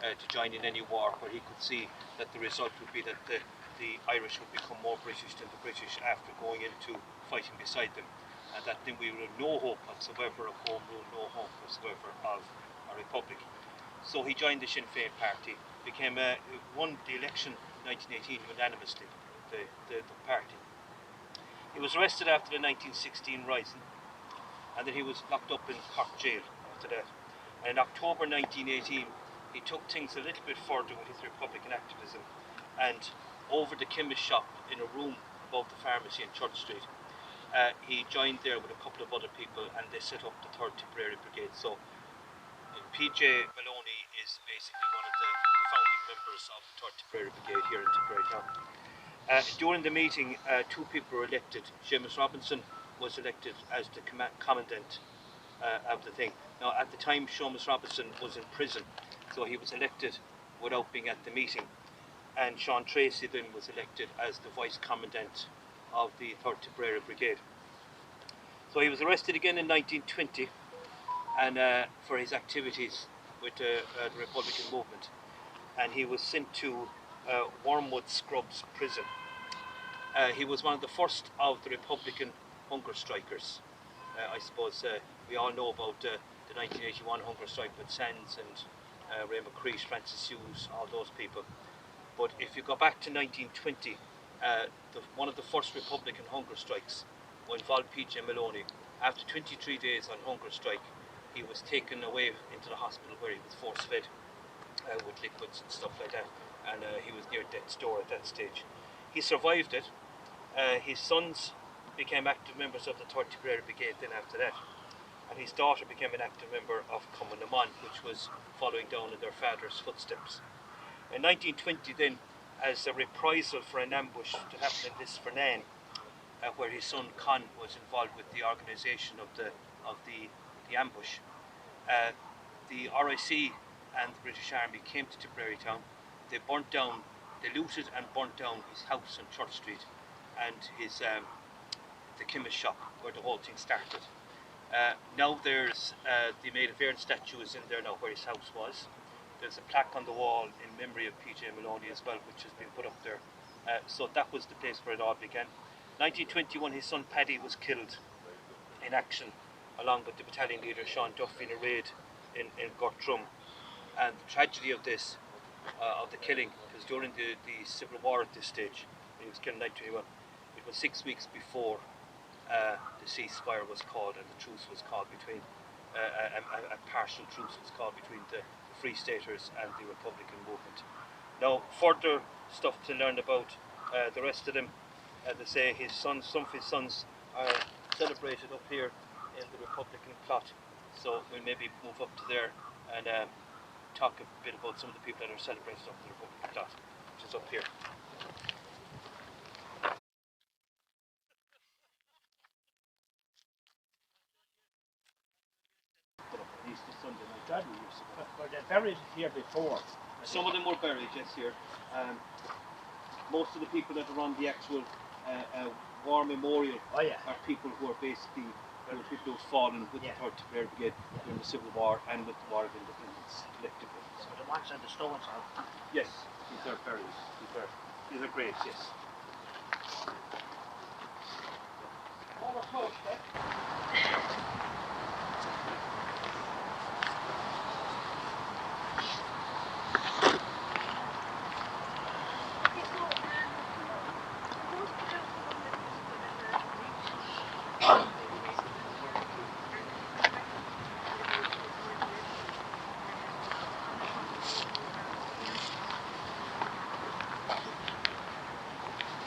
to join in any war where he could see that the result would be that the Irish would become more British than the British after going into fighting beside them, and that then we would have no hope whatsoever of home rule, no hope whatsoever of a republic. So he joined the Sinn Féin party, won the election in 1918 unanimously, the party. He was arrested after the 1916 rising, and then he was locked up in Cork jail after that. And in October 1918, he took things a little bit further with his Republican activism, and over the chemist shop in a room above the pharmacy in Church Street, he joined there with a couple of other people, and they set up the 3rd Tipperary Brigade. So PJ Maloney is basically one of the founding members of the 3rd Tipperary Brigade here in Tipperary town. During the meeting, 2 people were elected. Seamus Robinson was elected as the commandant of the thing. Now, at the time, Seamus Robinson was in prison, so he was elected without being at the meeting. And Sean Tracy then was elected as the vice commandant of the 3rd Tipperary Brigade. So he was arrested again in 1920 and for his activities with the Republican movement, and he was sent to Wormwood Scrubs prison. He was one of the first of the Republican hunger strikers. I suppose we all know about the 1981 hunger strike with Sands and Ray McCreesh, Francis Hughes, all those people. But if you go back to 1920, one of the first Republican hunger strikes involved PJ Maloney. After 23 days on hunger strike, he was taken away into the hospital where he was force-fed with liquids and stuff like that, and he was near death's door at that stage. He survived it. His sons became active members of the 3rd Tipperary Brigade then after that, and his daughter became an active member of Cumann na mBan, which was following down in their father's footsteps. In 1920 then, as a reprisal for an ambush to happen in Lisvernane, where his son Con was involved with the organisation of the ambush, the RIC and the British Army came to Tipperary town. They looted and burnt down his house on Church Street and his the chemist shop where the whole thing started. Now the Maid of Éireann statue is in there now where his house was. There's a plaque on the wall in memory of PJ Maloney as well, which has been put up there. So that was the place where it all began. 1921, his son Paddy was killed in action, along with the battalion leader Sean Duffy, in a raid in Guthrum. And the tragedy of this, of the killing, was during the Civil War at this stage. He was killed in 1921. It was 6 weeks before the ceasefire was called and the truce was called between, a partial truce was called between the Free Staters and the Republican movement. Now, further stuff to learn about the rest of them. They say some of his sons are celebrated up here in the Republican plot. So we'll maybe move up to there and talk a bit about some of the people that are celebrated up in the Republican plot, which is up here. buried here before. Some of them were buried, yes, here. Most of the people that are on the actual war memorial are people who are basically people who've fallen with the 3rd Tipperary Brigade during the Civil War and with the War of Independence collectively. So the ones and the stones are. Yes, these are buried. These are graves, yes.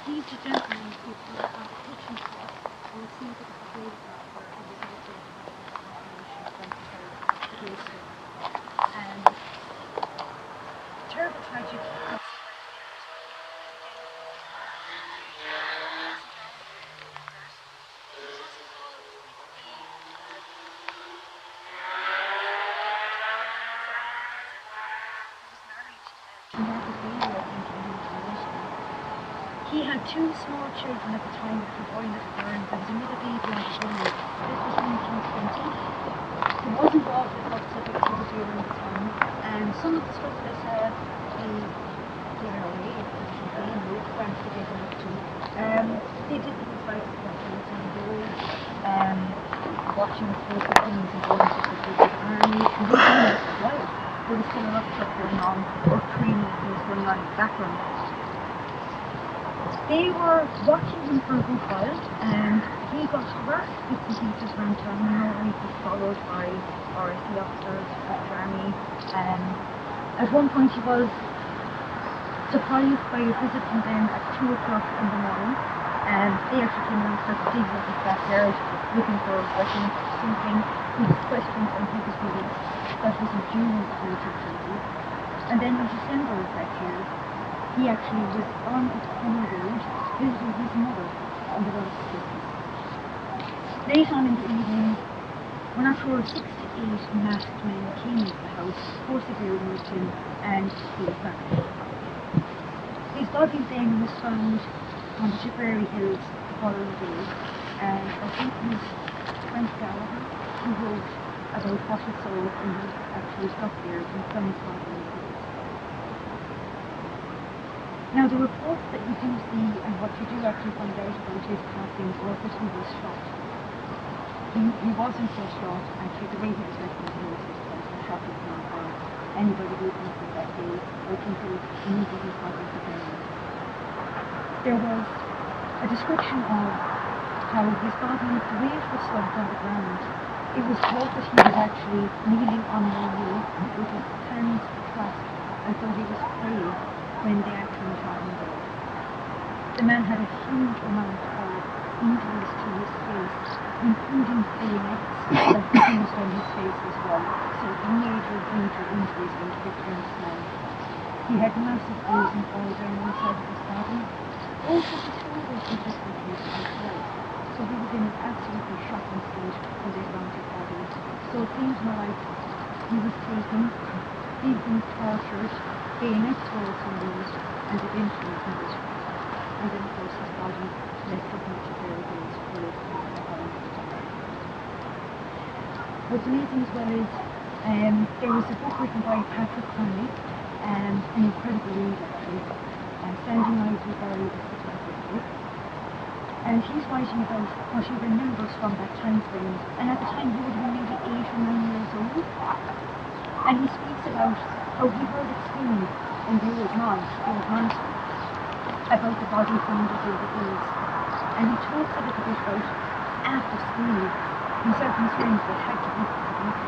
He's the gentleman who put up kitchen for and received it as a grave for every terrible tragic. He had 2 small children at the time, a boy and a girl, and there was another baby on the way. This was 1920. He was involved in lots of activity around the time, and some of the stuff that they given away, grants to get up to. They did things like watching the road, watching the local things and going to the British Army, and they did it for a while. There was still a lot of stuff going on, or training things going on in the background. They were watching him for a good while, and he got harassed bits and pieces around town. He was followed by RIC officers, British Army. At one point he was surprised by a visit from them at 2 o'clock in the morning, and they actually came around to dig up his backyard looking for weapons or something. He was questioned and he was released. That was in June of 1920. And then in December of that year, he actually was on a corner road visiting his mother on the road to Christmas. Late on in the evening, we're not sure, 6 to 8 masked men came into the house, forcibly removed him, and he was vanished. His body then was found on the Tipperary Hills the following day, and I think it was Frank Gallagher who wrote about what he saw when he actually got there and found his body. Now the reports that you do see and what you do actually find out about his passing was that he was shot. He wasn't so shot, actually the way he was recognized was the shot was not by anybody who was missing that day or people immediately following the burial. There was a description of how his body, the way it was slumped on the ground, it was thought that he was actually kneeling on one knee with his hands clasped as though he was praying when they actually shot him dead. The man had a huge amount of injuries to his face, including bayonets that fused on his face as well. So major injuries were inflicted on this man. He had massive bruising all down one side of his body. Also his shoulders were dislocated as well. So he was in an absolutely shocking state when they found his body. So it seems more like he was taken, beaten, tortured, bayonets were also used, and eventually he was shot. And then of course his body left with much of their days full of what's amazing as well is there was a book written by Patrick Conley, an incredible read actually, Standing Eyes with Buried is the title of the book. And he's writing about what he remembers from that time frame, and at the time he would have been maybe 8 or 9 years old. And he speaks about how he heard it scream in the old manse, about the body found over the hills. And he talks a little bit about after school, himself and his friends that had to visit the beach.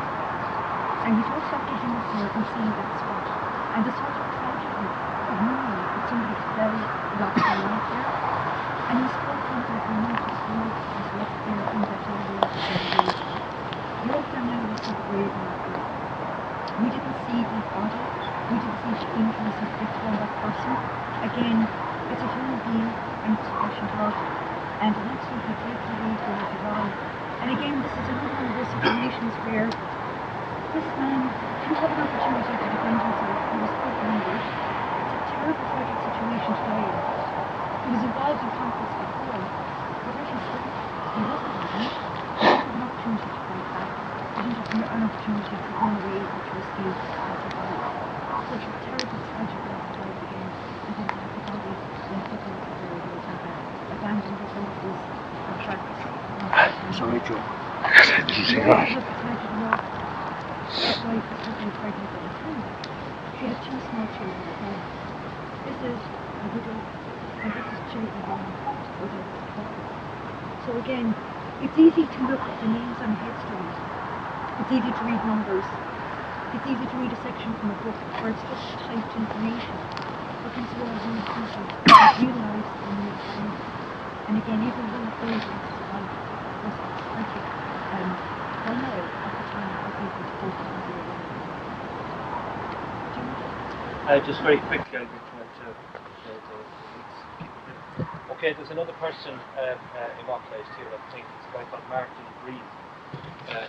And he talks about getting up there and seeing that spot. And the sort of tragedy of knowing that somebody fell lost their life there. And he spoke about that remote grave was left there in that area of the grave. The old family was so brave in that grave. We didn't see the body, we didn't see the injuries inflicted on that person. Again, it's a human being and it's flesh and blood. And an absolutely dreadful way to live it on. And again, this is another one of those situations where this man didn't have an opportunity to defend himself. He was outnumbered. It's a terrible, tragic situation to die in. He was involved in conflicts before, but as he said, he wasn't violent. He didn't have an opportunity to fight back. He didn't have an opportunity to run away or to escape or to die. So it's a terrible, tragic loss to life again. And then to have the body in Tipperary to have abandoned the horses and tracks. Sorry, Joe. She also had the tragedy of his wife was suddenly pregnant at the time. She had 2 small children at home. This is a widow, and this is children born without a father. So again, it's easy to look at the names on headstones. It's easy to read numbers. It's easy to read a section from a book where it's just typed information. But consider all these people with real lives and real families. And again, even one of those instances of life was tragic and vulnerable at the time of people to focus on the Just very quickly, I'll get to okay, there's another person immortalised here, I think. It's a guy called Martin Green.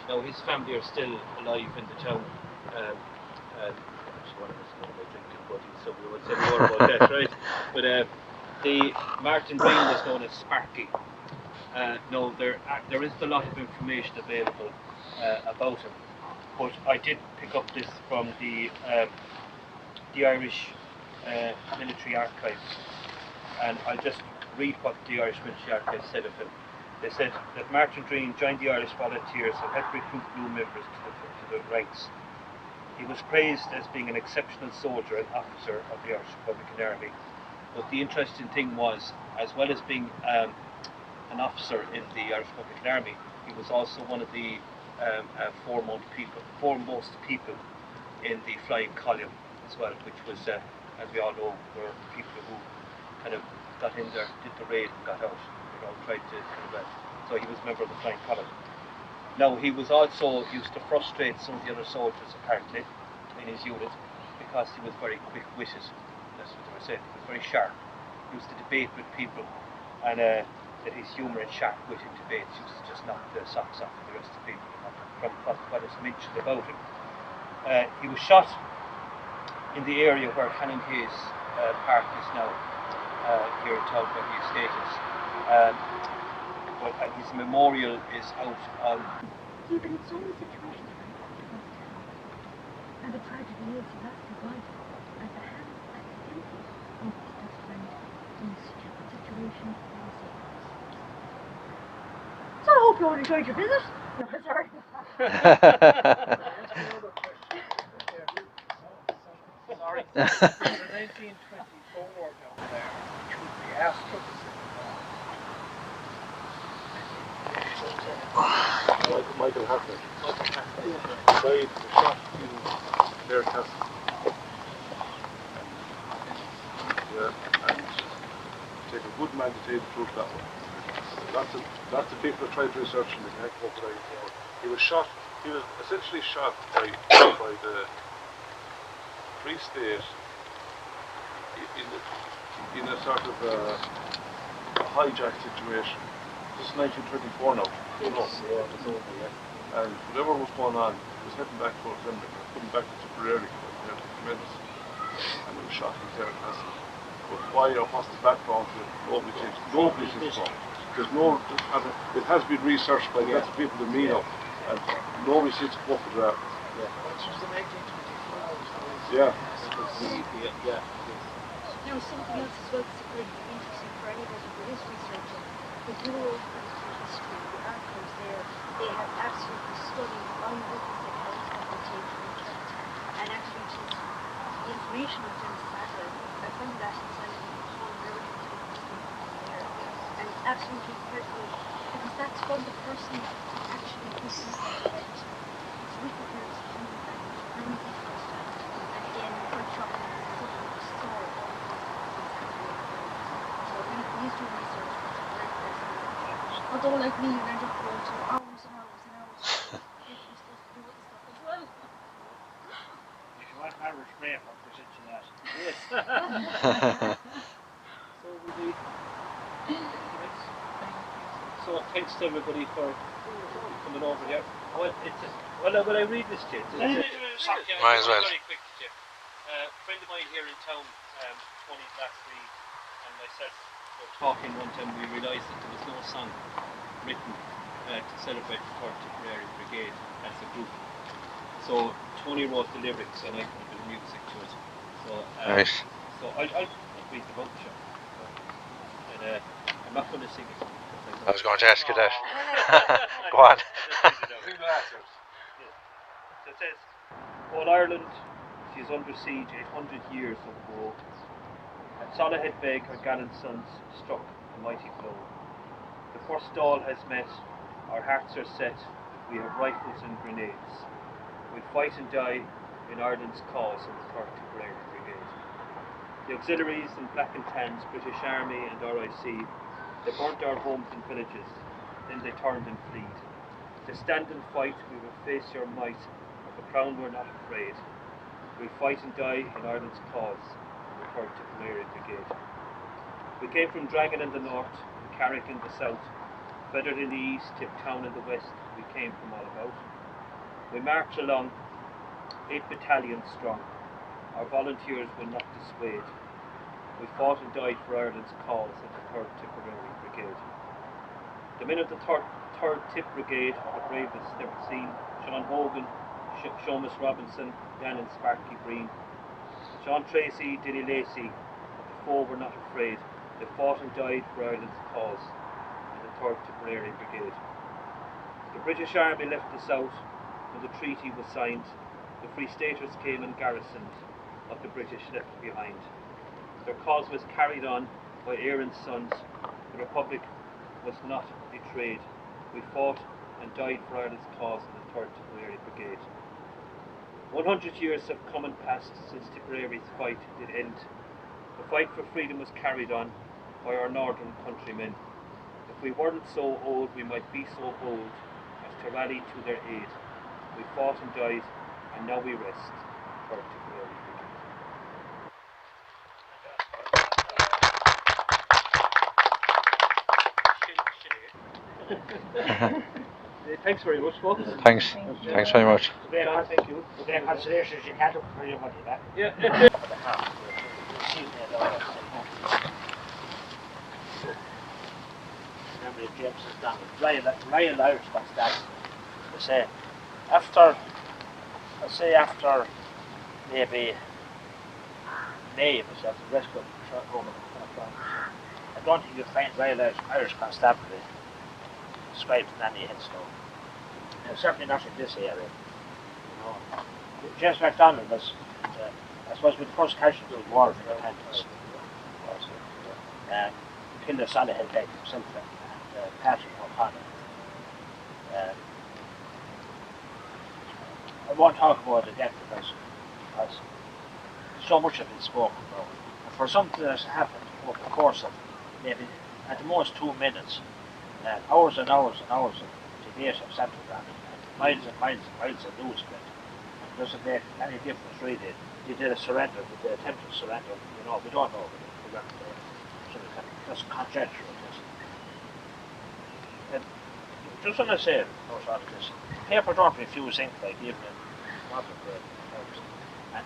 Now, his family are still alive in the town. Actually, one of us is going to be drinking, but so we won't say more about that, right? But the Martin Green was known as Sparky. No, there is a lot of information available about him, but I did pick up this from the Irish military archives, and I'll just read what the Irish military archives said of him. They said that Martin Green joined the Irish Volunteers and helped recruit new members to the ranks. He was praised as being an exceptional soldier and officer of the Irish Republican Army. But the interesting thing was, as well as being an officer in the Irish Republican Army, he was also one of the foremost people in the flying column as well, which was, as we all know, were people who kind of got in there, did the raid and got out. Tried to kind of, so he was a member of the flying column. Now, he was also used to frustrate some of the other soldiers, apparently, in his unit, because he was very quick-witted. That's what they were saying. He was very sharp. He used to debate with people, and that his humour and sharp-witted debates used to just knock the socks off of the rest of the people, from what is mentioned about him. He was shot in the area where Cannon Hayes Park is now, here in town, where his estate is. But his memorial is out on. Yeah, but it's only situations like that. And the tragedy is he lost his life at the hands of his best friend in a stupid situation. So I hope you all enjoyed your visit. No, sorry. Sorry. 1924 down there, which would be after Michael Hackney. Died in a shot in Clare Castle. Yeah, and take a good man to tell the truth that way. Lots of people have tried research and they can't come up with anything more. He was essentially shot by the Free State in a sort of a hijack situation. This is 1934 now. Yes. It's over, yeah. And whatever was going on, he was heading back towards Limerick, coming back to Tipperary, tremendous. And he was shot in Clare Castle. But why or what's the background to it? Nobody seems to know. There's no, it has been researched by lots of people that mean up, and nobody seems to come up with that. Yeah. Which was the 1924. Yeah. Yeah. You know, something else as well that's really interesting for anybody who is researching. The Bureau of History, the archives there, they have absolutely stunning eyewitness accounts of the taken in Kent. And actually just the information of them Saturday, I found that inside the whole American there. And it's absolutely incredible because that's from the person who actually witnessed the event. It's with the parents of human beings, and we did first time. And again, quite shocking because someone just saw it all so please do research. Although, like me, you end up going to hours and hours and hours if you're supposed to do other stuff as well. If you want Irish Graham, I'll present you that. Yes. So thanks to everybody for coming over here. Well, when I read this to you, Might as well. Very quick, Jeff. A friend of mine here in town, Tony Blacktree, and myself were talking one time. We realised that there was no song written to celebrate the 3rd Tipperary Brigade as a group. So Tony wrote the lyrics and I put a bit of music to it. So, Nice. So I'll read the book, sure. And I'm not going to sing it. I was going to ask you that. Go on. So it says, All Ireland, she is under siege 800 years of woe. At Soloheadbeg her gallant sons struck a mighty blow. The first Dáil has met, our hearts are set, we have rifles and grenades. We fight and die in Ireland's cause in the 3rd Tipperary Brigade. The auxiliaries in black and tans, British Army and RIC, they burnt our homes and villages, then they turned and fled. To stand and fight, we will face your might, of the crown we're not afraid. We fight and die in Ireland's cause, the 3rd Tipperary Brigade. We came from Dragon in the north, and Carrick in the south, Feathered in the east, Tiptown in the west, we came from all about. We march along, 8 battalions strong, our volunteers will not dissuade. We fought and died for Ireland's cause at the 3rd Tipperary Brigade. The men of the 3rd Tip Brigade are the bravest ever seen. Sean Hogan, Seamus Robinson, Dan and Sparky Breen. Sean Tracy, Dilly Lacey, but the foe were not afraid. They fought and died for Ireland's cause in the 3rd Tipperary Brigade. The British Army left the south when the treaty was signed. The Free Staters came and garrisoned what the British left behind. Their cause was carried on by Aaron's sons. The Republic was not betrayed. We fought and died for Ireland's cause in the 3rd Tipperary Brigade. 100 years have come and passed since Tipperary's fight did end. The fight for freedom was carried on by our northern countrymen. If we weren't so old, we might be so bold as to rally to their aid. We fought and died, and now we rest. 3rd Tipperary Brigade. Thanks very much, folks. Thanks. Thanks very much. John, thank you. Their considerations you can't look for your money back. Yeah. Remember James has done it. Ryan Irish Constabulary. They say after maybe May was after the rest of the over. I don't think you'll find Royal Irish Constabulary described in any headstone. Certainly not in this area. You know, James MacDonald was, I suppose, with the first casualty of the war of independence. Killed a Soloheadbeg himself and Patrick O'Connor. I won't talk about it again because so much of it is spoken about. And for something that's happened over the course of maybe at the most 2 minutes, hours and hours and hours of debate have centred on it, and miles and miles and miles of news spread. It doesn't make any difference really. They did a surrender, did they attempt to surrender? You know, we don't know. We weren't there. So we can just conjecture with this. And just when I say this, paper don't refuse ink like even in modern day. And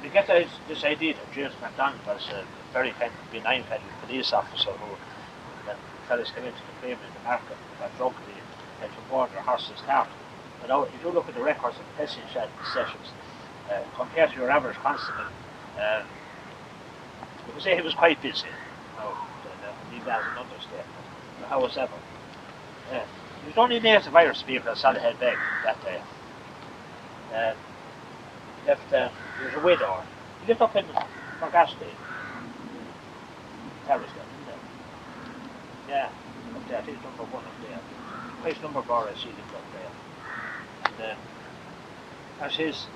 we get this idea that James MacDonald was a very kind of benign kind of police officer who, when fellas came into the frame in the market, got drunk, and to board their horse's cart. But now, if you look at the records of pressing sessions, compared to your average constable, you could say he was quite busy. Leave that as an understatement. However, he was only native Irish speaker at Soloheadbeg that day. He was a widower. He lived up in Fergasty. Terrace, didn't he? Yeah, up there. I think number 1 up there. Place number 4 I see lived up there. And as his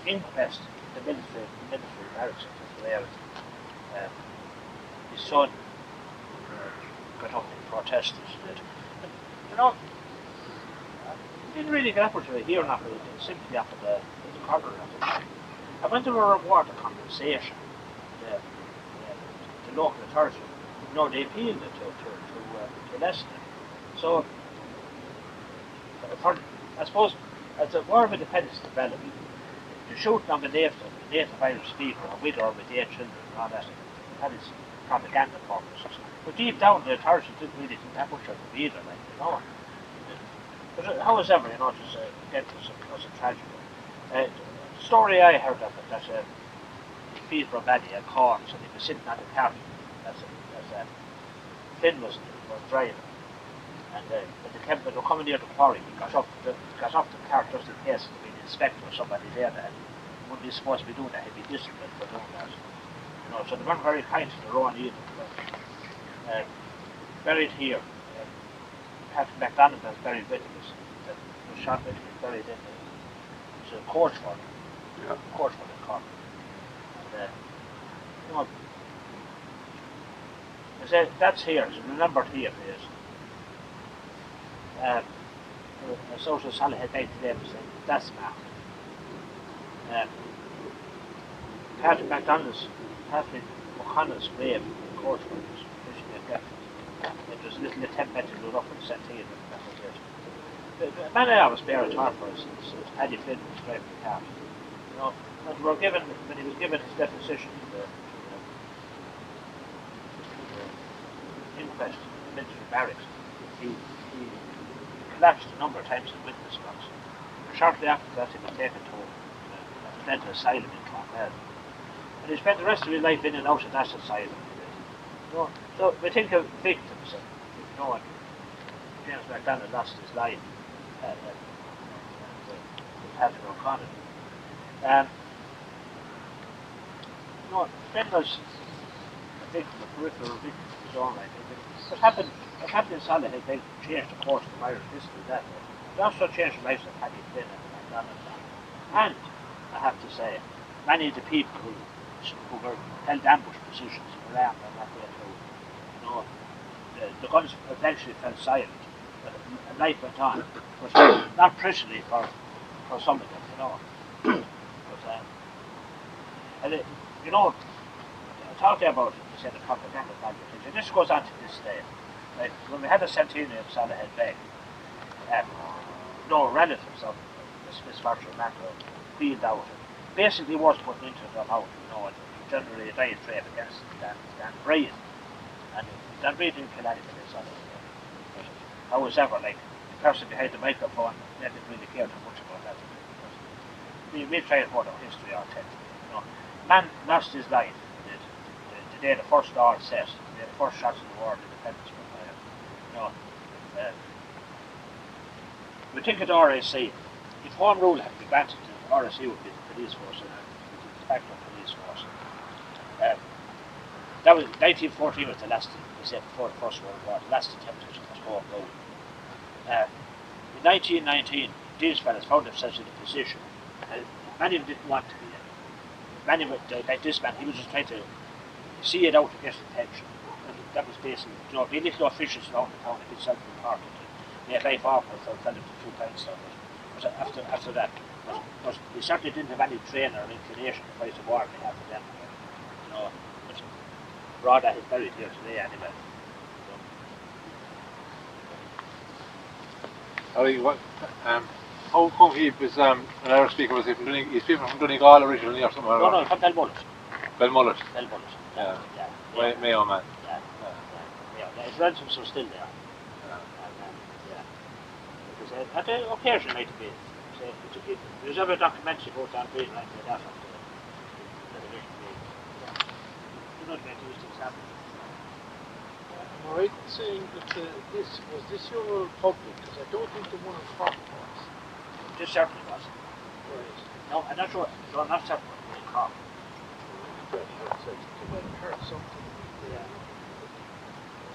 inquest, the military barracks of the his son got up and protested. And, you know, he didn't really get up to a hearing after it, simply after the corner of it. And when they were awarded compensation, the local authority, you know, they appealed it to Leicester. So, I suppose as the War of Independence developed, the shooting on the native Irish people, a widow with 8 children and all that, had its propaganda purposes. But deep down, the authorities didn't really think that much of it either, like, you know. But however, you know, just again, it was a tragedy. The story I heard of it, that Peterborough Valley at Corns, and he was sitting on the cart as Finn was driving. And when they were coming near the quarry, he got off the cart just in case there had been an inspector or somebody there that wouldn't be supposed to be doing that, he'd be disciplined for doing that. You know, so they weren't very kind to their own either. Buried here, Patrick MacDonald was buried with him, was shot with him, buried in Coachford. Yeah. Coachford in Cork. And, you know, I say, that's here, it's remembered here is. A social Soloheadbeg today was saying, that's marked. Patrick O'Connell's grave in Coachford was officially erected. It was a little attempt to do it up and set here. The man I always bear a talk for us is Paddy Flynn was driving the cart. You know, when he was given his deposition in the inquest in the military barracks, he collapsed a number of times in the witness box. And shortly after that, he was taken to a mental asylum in Clonmel. And he spent the rest of his life in and out of that asylum. You know, so we think of victims, you know, and James MacDonald lost his life. Patrick O'Connell. You know, Finn was a victim, a peripheral victim of his own life. What happened in Soloheadbeg changed the course of Irish history that way. It also changed the lives of Paddy Flynn and MacDonald. And I have to say, many of the people who were held ambush positions were armed on that day too. You know, the guns eventually fell silent. And life went on. But not prettily for some of them, you know. But, and you know, I talked about the propaganda value things, and this goes on to this day. Like, when we had a centenary of Soloheadbeg, no relatives of this misfortunate matter peeled out. Basically, was put into them out, you know, and generally a diatribe against Dan Brigade. And Dan Brigade didn't kill anybody in Soloheadbeg. However, like, the person behind the microphone didn't really care too much about that. We try to hold our history authentic. You know, man lost his life the day the first door set, the day the first shots in the war of independence were fired. You know, we think at RIC, if Home Rule had been granted, RIC would be the police force and the factor police force. That was 1914 was the last, we said before the First World War, the last attempt at Home Rule. In 1919, these fellas found themselves in a position, many of them didn't want to be in. Many of them, like this man, he was just trying to see it out to get attention. And that was basically, you know, the little officials around the town had been self-important. They had life off and fell into 2 pints of it. But after that, but he certainly didn't have any training or inclination to fight the war they had for them. You know, but Rada is buried here today anyway. How come he was an Irish speaker? Was he from Donegal? He's people from Donegal originally or something? No, from Belmullet. Belmullet? Belmullet. Yeah. Mayo man. Yeah. His relatives are still there. Because at the occasion might be. There's ever a documentary about Dan Brigade like that on television. You know, these things happen. Am I right in saying that this your World Public? Because I don't think the one in Cork was. This certainly was. Right. No, I'm not sure. No, not certainly in Cork. I heard something. Yeah. I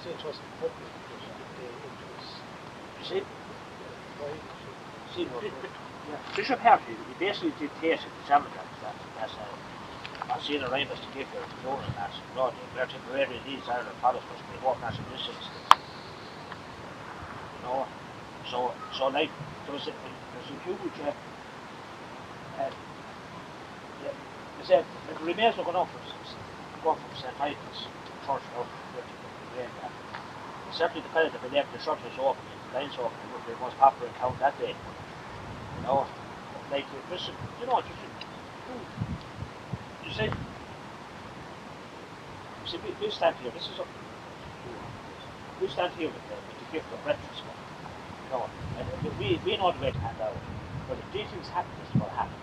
say it wasn't public, but it was. You see? Private. See, Bishop Herty, he basically dictated the seminars that as Senior Rangers to give their own and that. No, the Tipperary Leeds Ireland College was to be working as in this instance. You know? So like, there was a huge, they said, the remains were going up from St. Michael's Church out to the Brigade. Certainly the fellow that left the shutters open, the lines open, would be the most popular in town that day. you know. Like, just, you know, just, you see, we stand here, this is up, we stand here with the gift of retrospect, you know, and we know the way to hand out, but if these things happen, this is what happened,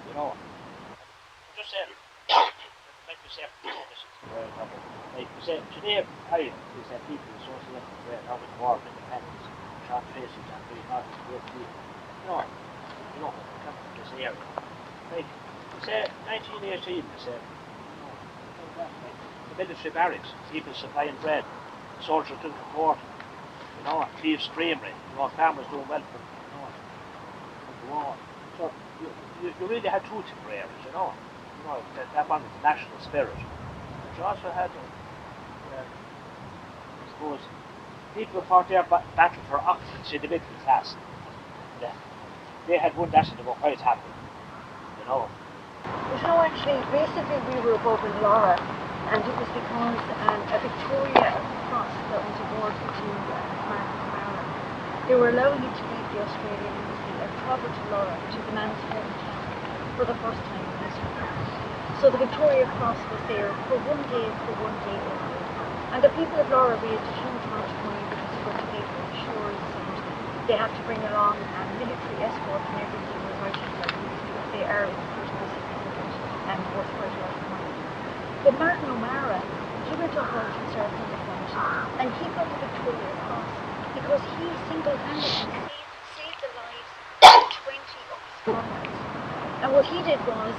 you know. Just say, like we say, this is very trouble. Like we say, today, Ireland is that people associated with out of the war of independence, short faces and very not great people. You know, come from this area. Like, we say, 1918, we say, the military barracks, people supplying bread, soldiers doing support, you know, thieves creamery, you know, farmers doing well for, you know, the war. So, you really had two Tipperary areas, you know. You know, that one was the national spirit. But you also had, I suppose, people who fought their battle for occupancy, the middle class. They had won that and they were quite happy, you know. But you know, actually, basically we were above in Laura, and it was because a Victoria cross that was awarded to Mark O'Mara. They were allowing you to leave the Australian embassy and travel to Laura, which is the man's hometown, for the first time in history. So the Victoria Cross was there for one day only. And the people of Laura raised a huge amount of money because they were to pay for insurance, and they had to bring along military escort and everything was right because they are incredibly significant and worth quite a lot of money. But Martin O'Mara, he went up out and served on the front, and he got the Victoria Cross because he single-handedly saved the lives of 20 of his comrades. And what he did was,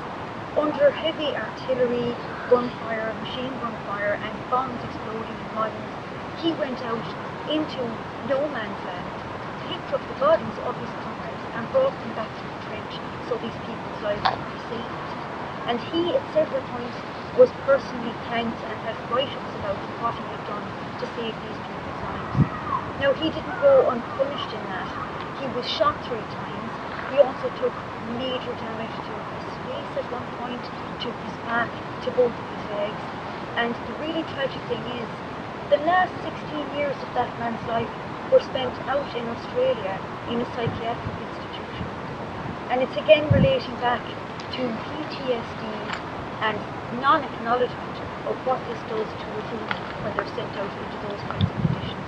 under heavy artillery, gunfire, machine gun fire, and bombs exploding in mines, he went out into no man's land, picked up the bodies of his comrades and brought them back to the trench so these people's lives would be saved. And he, at several points, was personally thanked and had write-ups about what he had done to save these people's lives. Now, he didn't go unpunished in that. He was shot 3 times. He also took major damage to his face at one point, to his back, to both of his legs. And the really tragic thing is, the last 16 years of that man's life were spent out in Australia in a psychiatric institution. And it's again relating back to PTSD and non-acknowledgement of what this does to a human when they're sent out into those kinds of conditions.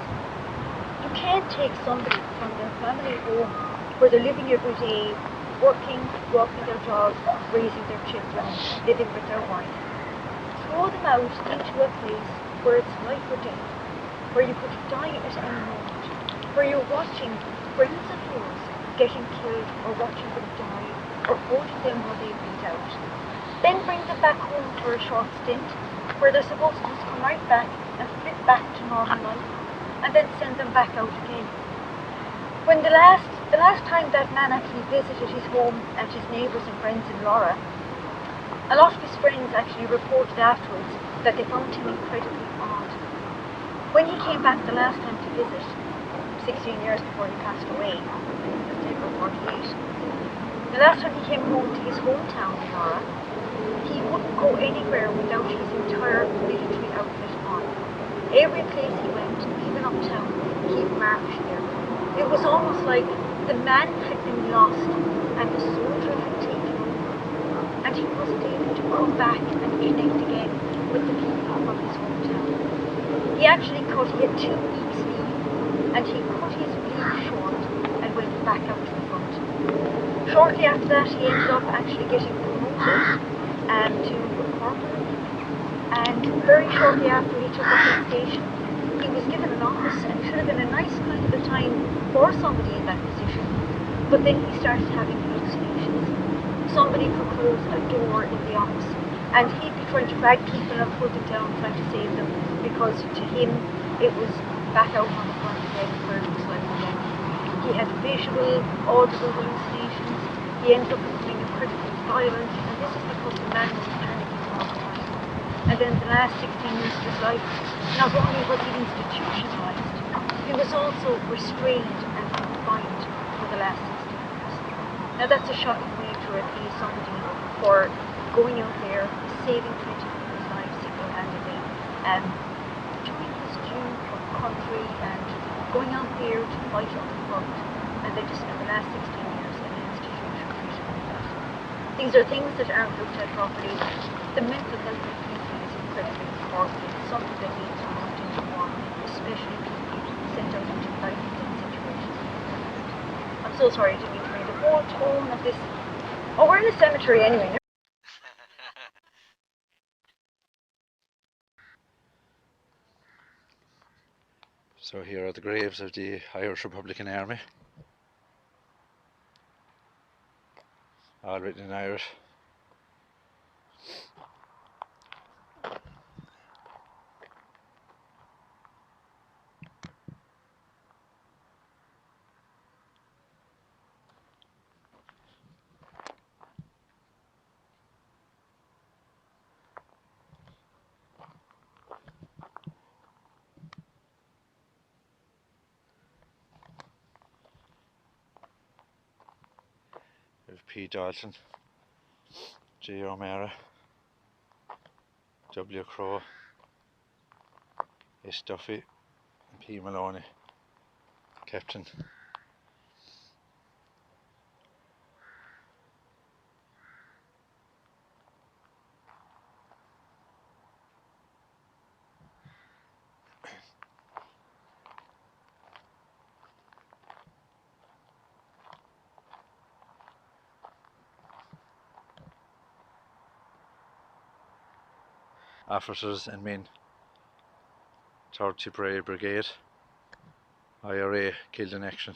You can't take somebody from their family home where they're living every day, working, walking their dogs, raising their children, living with their wife. Throw them out into a place where it's life or death, where you could die at any moment, where you're watching friends of yours getting killed or watching them die or holding them while they bleed out. Then bring them back home for a short stint where they're supposed to just come right back and flip back to normal life and then send them back out again. When the last time that man actually visited his home and his neighbours and friends in Laura, a lot of his friends actually reported afterwards that they found him incredibly odd. When he came back the last time to visit, 16 years before he passed away, in April 48, the last time he came home to his hometown in Laura, he wouldn't go anywhere without his entire military outfit on. Every place he went, even uptown, he marched there. It was almost like the man had been lost and the soldier had taken him, and he wasn't able to go back and connect again with the people of his hometown. He had 2 weeks leave, and he cut his leave short and went back out to the front. Shortly after that, he ended up actually getting promoted to a corporal, and very shortly after he took up his station, he was given an office, and it should have been a nice kind of a time for somebody in that position. But then he started having hallucinations. Somebody could close a door in the office, and he'd be trying to drag people and pull them down, trying to save them, because to him it was back out on the front again where it was like again. He had visual, audible hallucinations. He ended up becoming incredibly violent, and this is because the man was panicking all the time. And then the last 16 years of his life, not only was he institutionalized, he was also restrained and confined for the last 16 years. Now that's a shocking way to repay somebody for going out there, saving 20 people's lives single-handedly, and doing his due for country and going out there to fight on the front, and they just spent the last 16 years in a These are things that aren't looked at properly. The mental health of people is incredibly important. It's something that needs to be looked into more, especially people sent out into life in situations. I'm so sorry to be to the whole tone of this. Oh, we're in a cemetery anyway. So here are the graves of the Irish Republican Army, all written in Irish. There's P. Dalton, J. O'Mara, W. Crow, S. Duffy, and P. Maloney, Captain. Officers and men, 3rd Tipperary Brigade, IRA killed in action.